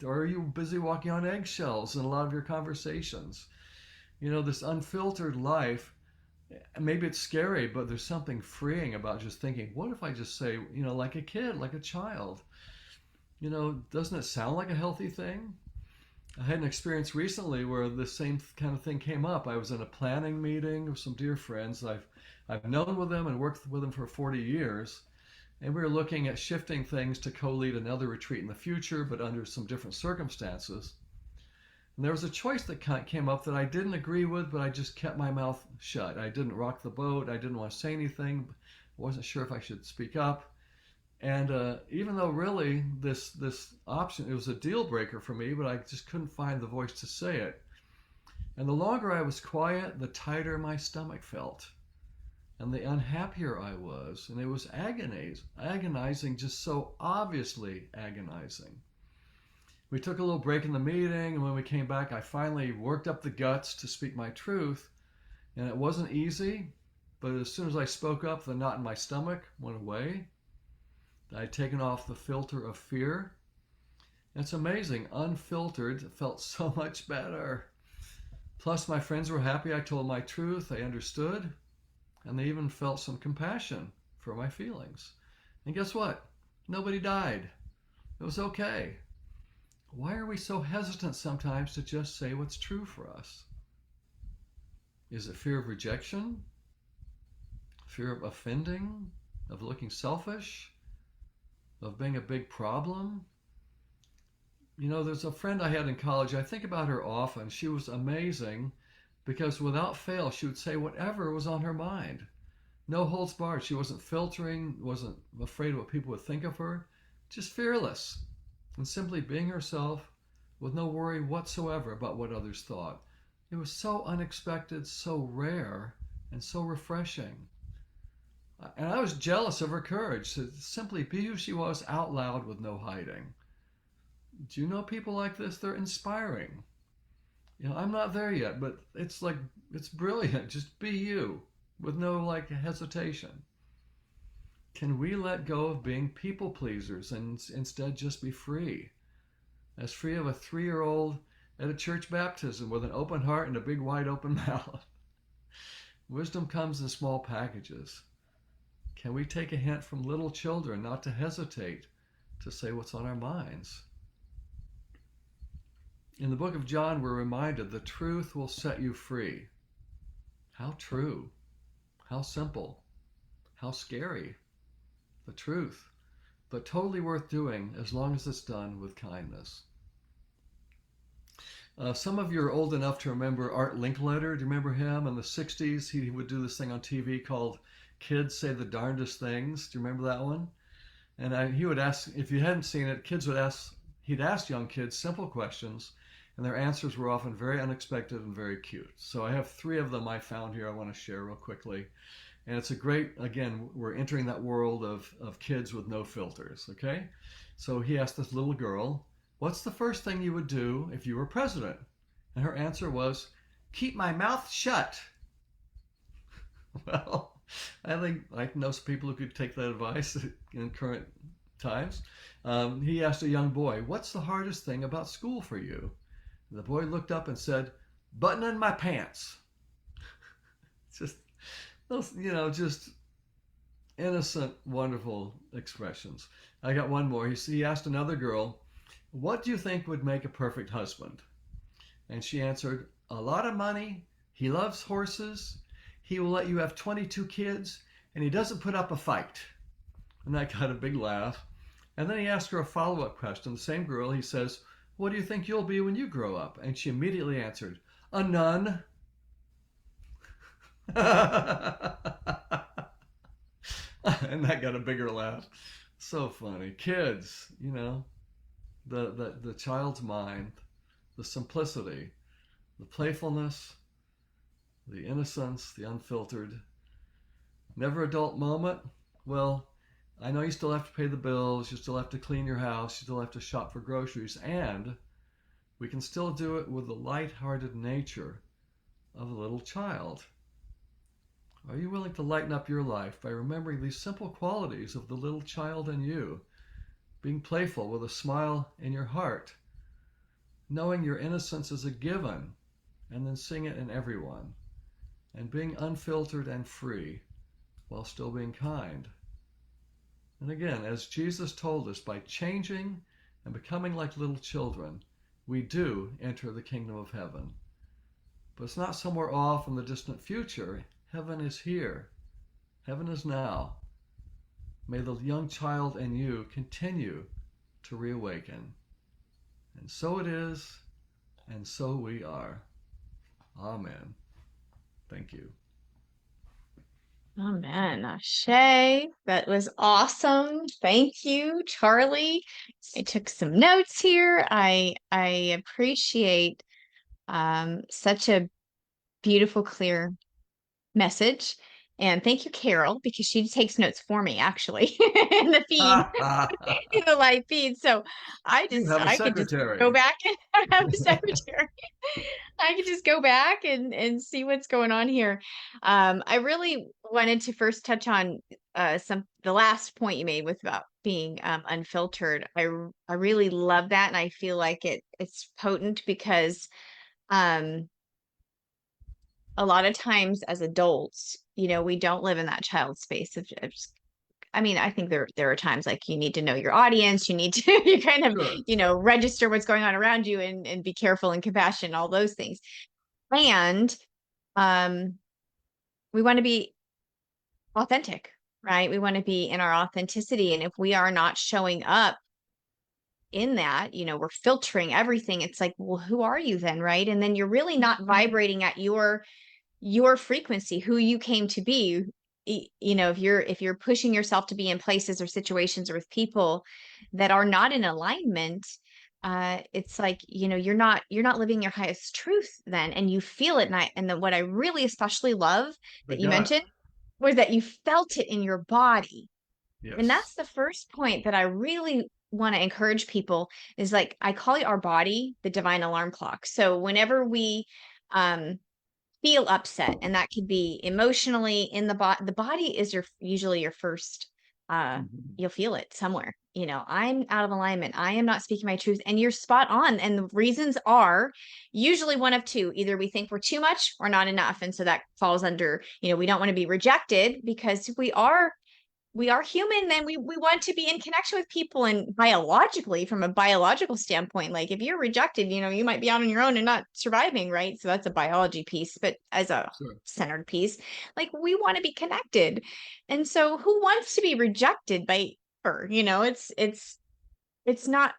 are you busy walking on eggshells in a lot of your conversations? This unfiltered life, maybe it's scary, but there's something freeing about just thinking, what if I just say, like a kid, like a child? Doesn't it sound like a healthy thing? I had an experience recently where the same kind of thing came up. I was in a planning meeting with some dear friends. I've known with them and worked with them for 40 years. And we were looking at shifting things to co-lead another retreat in the future, but under some different circumstances. And there was a choice that came up that I didn't agree with, but I just kept my mouth shut. I didn't rock the boat. I didn't want to say anything. I wasn't sure if I should speak up. And even though really this option, it was a deal breaker for me, but I just couldn't find the voice to say it. And the longer I was quiet, the tighter my stomach felt. And the unhappier I was. And it was agonizing, just so obviously agonizing. We took a little break in the meeting, and when we came back, I finally worked up the guts to speak my truth. And it wasn't easy, but as soon as I spoke up, the knot in my stomach went away. I'd taken off the filter of fear. It's amazing. Unfiltered felt so much better. Plus, my friends were happy I told my truth. They understood. And they even felt some compassion for my feelings. And guess what? Nobody died. It was okay. Why are we so hesitant sometimes to just say what's true for us? Is it fear of rejection? Fear of offending? Of looking selfish? Of being a big problem? You know, there's a friend I had in college. I think about her often. She was amazing because without fail, she would say whatever was on her mind. No holds barred. She wasn't filtering, wasn't afraid of what people would think of her. Just fearless and simply being herself with no worry whatsoever about what others thought. It was so unexpected, so rare, and so refreshing. And I was jealous of her courage to simply be who she was out loud with no hiding. Do you know people like this? They're inspiring. You know, I'm not there yet, but it's brilliant. Just be you with no hesitation. Can we let go of being people pleasers and instead just be free? As free of a 3-year-old at a church baptism with an open heart and a big wide open mouth. Wisdom comes in small packages. Can we take a hint from little children not to hesitate to say what's on our minds? In the book of John, we're reminded the truth will set you free. How true. How simple. How scary. The truth. But totally worth doing as long as it's done with kindness. Some of you are old enough to remember Art Linkletter. Do you remember him? In the 60s, he would do this thing on TV called Kids Say the Darndest Things. Do you remember that one? And he would ask, if you hadn't seen it, he'd ask young kids simple questions, and their answers were often very unexpected and very cute. So I have 3 of them I found here I want to share real quickly. And it's a great, again, we're entering that world of kids with no filters, okay? So he asked this little girl, what's the first thing you would do if you were president? And her answer was, keep my mouth shut. Well, I think I know some people who could take that advice in current times. He asked a young boy, what's the hardest thing about school for you? And the boy looked up and said, buttoning my pants. Just those, just innocent, wonderful expressions. I got one more. He asked another girl, what do you think would make a perfect husband? And she answered, a lot of money, he loves horses, he will let you have 22 kids, and he doesn't put up a fight. And that got a big laugh. And then he asked her a follow-up question. The same girl, he says, what do you think you'll be when you grow up? And she immediately answered, a nun. And that got a bigger laugh. So funny. Kids, the child's mind, the simplicity, the playfulness, the innocence, the unfiltered. Never a dull moment. Well, I know you still have to pay the bills, you still have to clean your house, you still have to shop for groceries, and we can still do it with the light-hearted nature of a little child. Are you willing to lighten up your life by remembering these simple qualities of the little child in you? Being playful with a smile in your heart, knowing your innocence is a given, and then seeing it in everyone, and being unfiltered and free while still being kind. And again, as Jesus told us, by changing and becoming like little children, we do enter the kingdom of heaven. But it's not somewhere off in the distant future. Heaven is here. Heaven is now. May the young child in you continue to reawaken. And so it is, and so we are. Amen. Thank you. Amen. Shay, that was awesome. Thank you, Charlie. I took some notes here. I appreciate such a beautiful, clear message. And thank you, Carol, because she takes notes for me actually in the feed, in the live feed. So You have a I could just go secretary. back and have a secretary. I could just go back and see what's going on here. I really wanted to first touch on the last point you made with about being unfiltered. I really love that, and I feel like it's potent because um a lot of times as adults, we don't live in that child space I mean, I think there are times like you need to know your audience, you need to you kind of, Sure. register what's going on around you and be careful and compassionate, all those things. And um we want to be authentic, right? We want to be in our authenticity. And if we are not showing up in that, we're filtering everything. It's like, well, who are you then, right? And then you're really not vibrating at your frequency, who you came to be. If you're pushing yourself to be in places or situations or with people that are not in alignment, it's like, you're not living your highest truth then, and you feel it. And then what I really especially love The that you gut. mentioned was that you felt it in your body. And Yes. that's the first point that I really want to encourage people is, like, I call it our body the divine alarm clock. So whenever we um feel upset, and that could be emotionally in the body is usually your first, Mhm. you'll feel it somewhere. I'm out of alignment, I am not speaking my truth, and you're spot on. And the reasons are usually one of two: either we think we're too much or not enough, and so that falls under, we don't want to be rejected, because we are human, and we want to be in connection with people. And biologically, from a biological standpoint, like, if you're rejected, you might be out on your own and not surviving, right? So that's a biology piece. But as a Sure. centered piece, like, we want to be connected. And so who wants to be rejected by her? It's not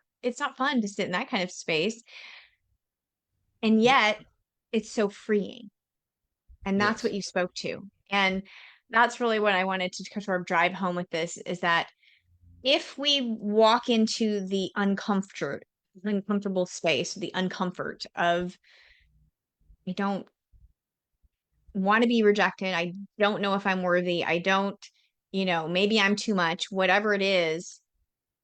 fun to sit in that kind of space. And yet it's so freeing. And that's what Yes. you spoke to. And that's really what I wanted to sort of drive home with this, is that if we walk into the uncomfortable space, the uncomfort of, I don't want to be rejected, I don't know if I'm worthy, I don't, maybe I'm too much, whatever it is.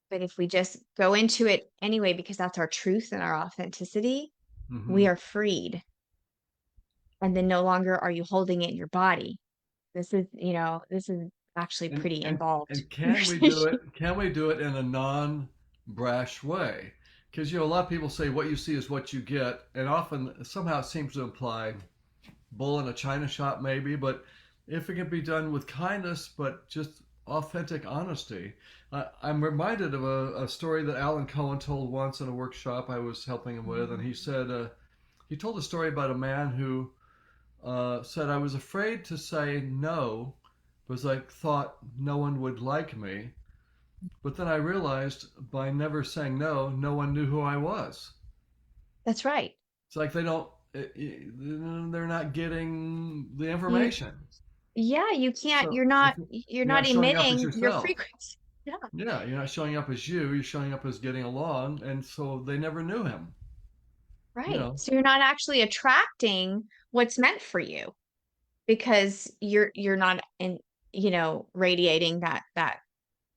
But if we just go into it anyway, because that's our truth and our authenticity, we Hmm. are freed. And then no longer are you holding it in your body. This is actually And pretty and involved and can we do conversation. it? Can we do it in a non-brash way? Because a lot of people say what you see is what you get, and often somehow it seems to imply bull in a china shop, maybe. But if it can be done with kindness, but just authentic honesty, I'm reminded of a story that Alan Cohen told once in a workshop I was helping him with, and he said he told a story about a man who said, I was afraid to say no because I thought no one would like me. But then I realized by never saying no, no one knew who I was. That's right. It's like they're not getting the You information. Yeah, you can't, So you're if not you're you're not not showing up as emitting your yourself, frequency. Yeah, yeah, you're not showing up as you're showing up as getting along, and so they never knew him. You right. know, So you're not actually attracting what's meant for you, because you're not radiating that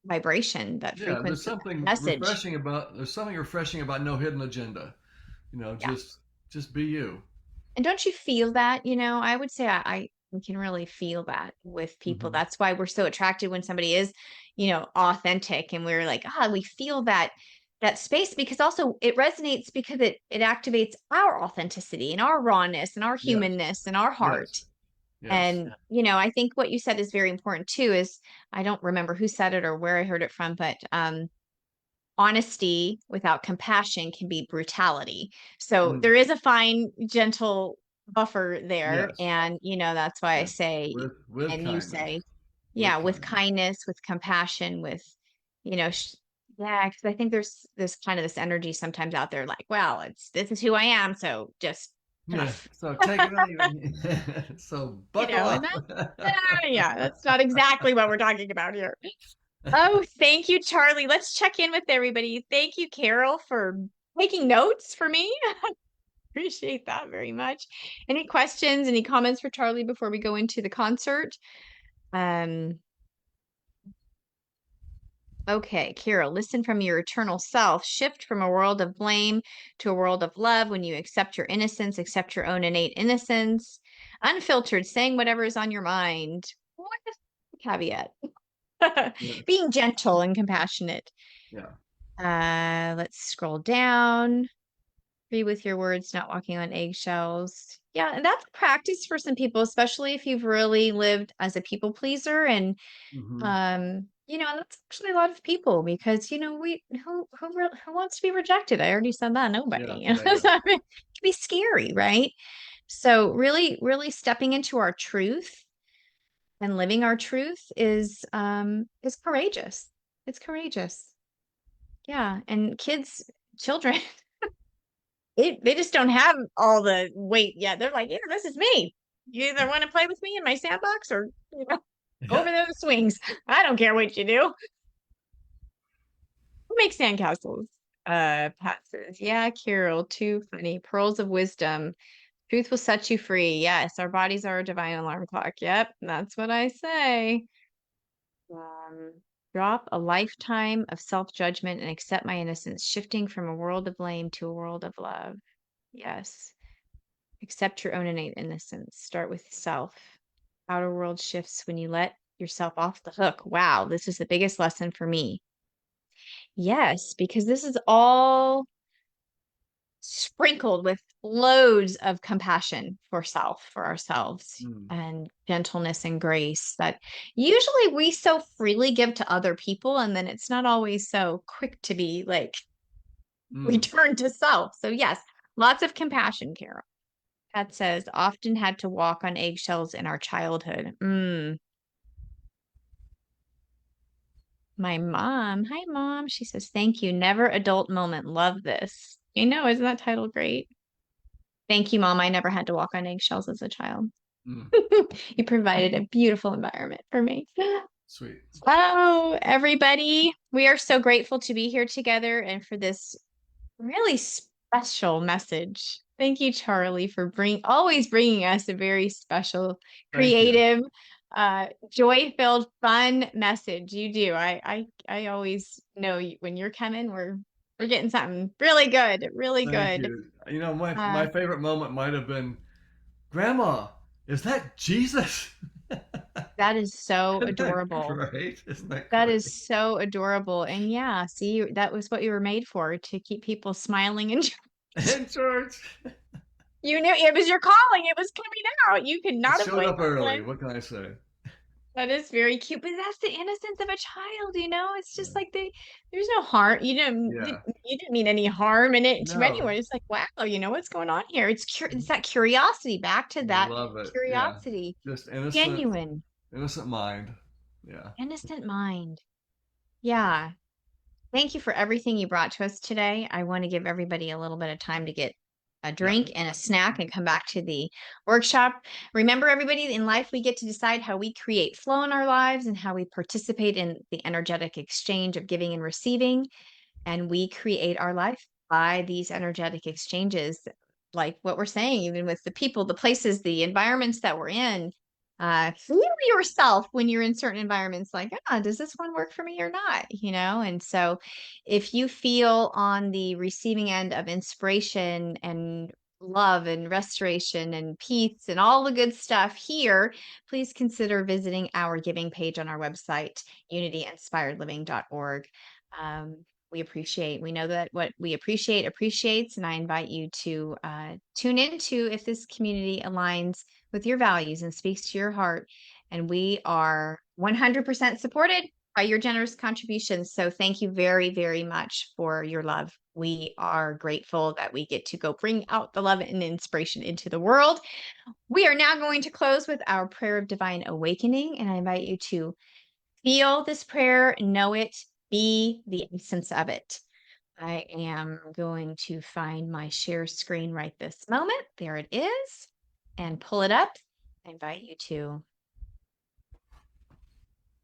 vibration, that yeah. frequency, that message. There's something refreshing about no hidden agenda. Yeah. Just be you. And don't you feel that? I would say I can really feel that with people. Hmm. That's why we're so attracted when somebody is, authentic, and we're like, we feel that space, because also it resonates, because it activates our authenticity and our rawness and our Yes, humanness and our heart. yes, yes. And, I think what you said is very important too, is I don't remember who said it or where I heard it from, but honesty without compassion can be brutality. So Mm, there is a fine, gentle buffer there. yes, And, that's why I yes. say, With and you kindness, say, yeah, with with kindness. kindness, with compassion, with, you know, sh- Yeah, because I think there's this kind of this energy sometimes out there, like, well, this is who I am, so just Yeah. tough, So take it or leave it. So buckle and up. that, yeah, that's not exactly what we're talking about here. Oh, thank you, Charlie. Let's check in with everybody. Thank you, Carol, for taking notes for me. Appreciate that very much. Any questions, any comments for Charlie before we go into the concert? Um, Okay, Kira, listen from your eternal self. Shift from a world of blame to a world of love when you accept your innocence, accept your own innate innocence. Unfiltered, saying whatever is on your mind. What is the caveat? Yes. Being gentle and compassionate. Yeah. Let's scroll down. Agree with your words, not walking on eggshells. Yeah, and that's a practice for some people, especially if you've really lived as a people pleaser and Hmm. and that's actually a lot of people because we who wants to be rejected? I already said that. Yeah. Nobody. Yeah. So, Yeah. I mean, it can be scary, right? So really, really stepping into our truth and living our truth is courageous. It's courageous. Yeah. And children, they just don't have all the weight yet. They're like, yeah, this is me. You either want to play with me in my sandbox or go Yeah. over there to the swings. I don't care what you do. Who makes sandcastles? Pat says, yeah, Carol, too funny. Pearls of wisdom. Truth will set you free. Yes, our bodies are a divine alarm clock. Yep, that's what I say. Um, drop a lifetime of self-judgment and accept my innocence, shifting from a world of blame to a world of love. Yes. Accept your own innate innocence. Start with self. Outer world shifts when you let yourself off the hook. Wow, this is the biggest lesson for me. Yes, because this is all sprinkled with loads of compassion for ourselves, Mm. and gentleness and grace that usually we so freely give to other people, and then it's not always so quick to be like Mm. returned to self. So, yes, lots of compassion, Carol. Pat says, often had to walk on eggshells in our childhood. My mom, hi, mom. She says, thank you. Never adult moment. Love this. Isn't that title great? Thank you, Mom. I never had to walk on eggshells as a child. Mm. You provided a beautiful environment for me. Sweet. Oh, everybody, we are so grateful to be here together and for this really special message. Thank you, Charlie, for always bringing us a very special, Thank you. creative, joy-filled, fun message. You do. I always know when you're coming, we're getting something really good, really Thank good. you. You know, my Uh, favorite moment might have been, Grandma, is that Jesus? that is so Isn't that adorable. great? Isn't that That great? is so adorable. And yeah, see, that was what you were made for, to keep people smiling and In church. you knew it was your calling. It was coming out. You could It not have showed blamed up early. anyone. What can I say? That is very cute, but that's the innocence of a child. It's Yeah. just like there's no harm. Yeah. You didn't mean any harm in it to No, anyone. It's like, wow, what's going on here? It's that curiosity, back to that love it. Yeah. curiosity, Just innocent, genuine, innocent mind. Yeah. innocent mind. Yeah. Thank you for everything you brought to us today. I want to give everybody a little bit of time to get a Yeah. drink and a snack and come back to the workshop. Remember, everybody, in life, we get to decide how we create flow in our lives and how we participate in the energetic exchange of giving and receiving. And we create our life by these energetic exchanges, like what we're saying, even with the people, the places, the environments that we're in. Feel yourself when you're in certain environments, like, does this one work for me or not? And so if you feel on the receiving end of inspiration and love and restoration and peace and all the good stuff here, please consider visiting our giving page on our website, unityinspiredliving.org. We know that what we appreciate appreciates, and I invite you to tune into if this community aligns with your values and speaks to your heart. And we are 100% supported by your generous contributions. So thank you very, very much for your love. We are grateful that we get to go bring out the love and inspiration into the world. We are now going to close with our prayer of divine awakening, and I invite you to feel this prayer, know it, be the essence of it. I am going to find my share screen right this moment. There it is. And pull it up. I invite you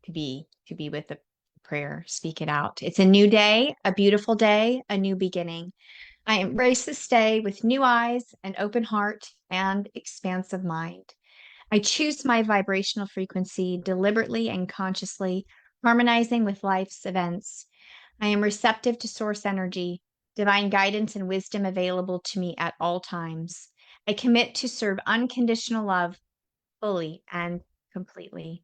to be with the prayer. Speak it out. It's a new day, a beautiful day, a new beginning. I embrace this day with new eyes, an open heart, and expansive mind. I choose my vibrational frequency deliberately and consciously, harmonizing with life's events. I am receptive to source energy, divine guidance and wisdom available to me at all times. I commit to serve unconditional love fully and completely.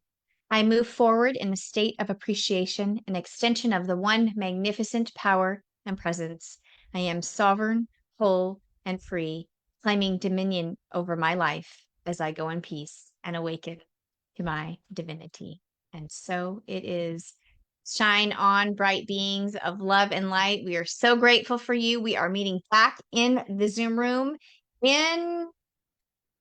I move forward in a state of appreciation, an extension of the one magnificent power and presence. I am sovereign, whole, and free, claiming dominion over my life as I go in peace and awaken to my divinity. And so it is. Shine on, bright beings of love and light. We are so grateful for you. We are meeting back in the Zoom room in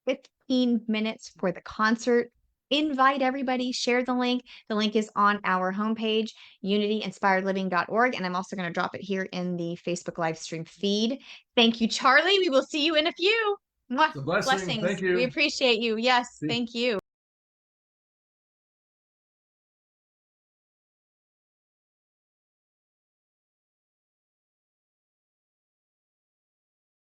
15 minutes for the concert. Invite everybody, share the link. The link is on our homepage, unityinspiredliving.org. And I'm also going to drop it here in the Facebook live stream feed. Thank you, Charlie. We will see you in a few. Mwah. It's a blessing. Blessings. Thank you. We appreciate you. Yes, thank you.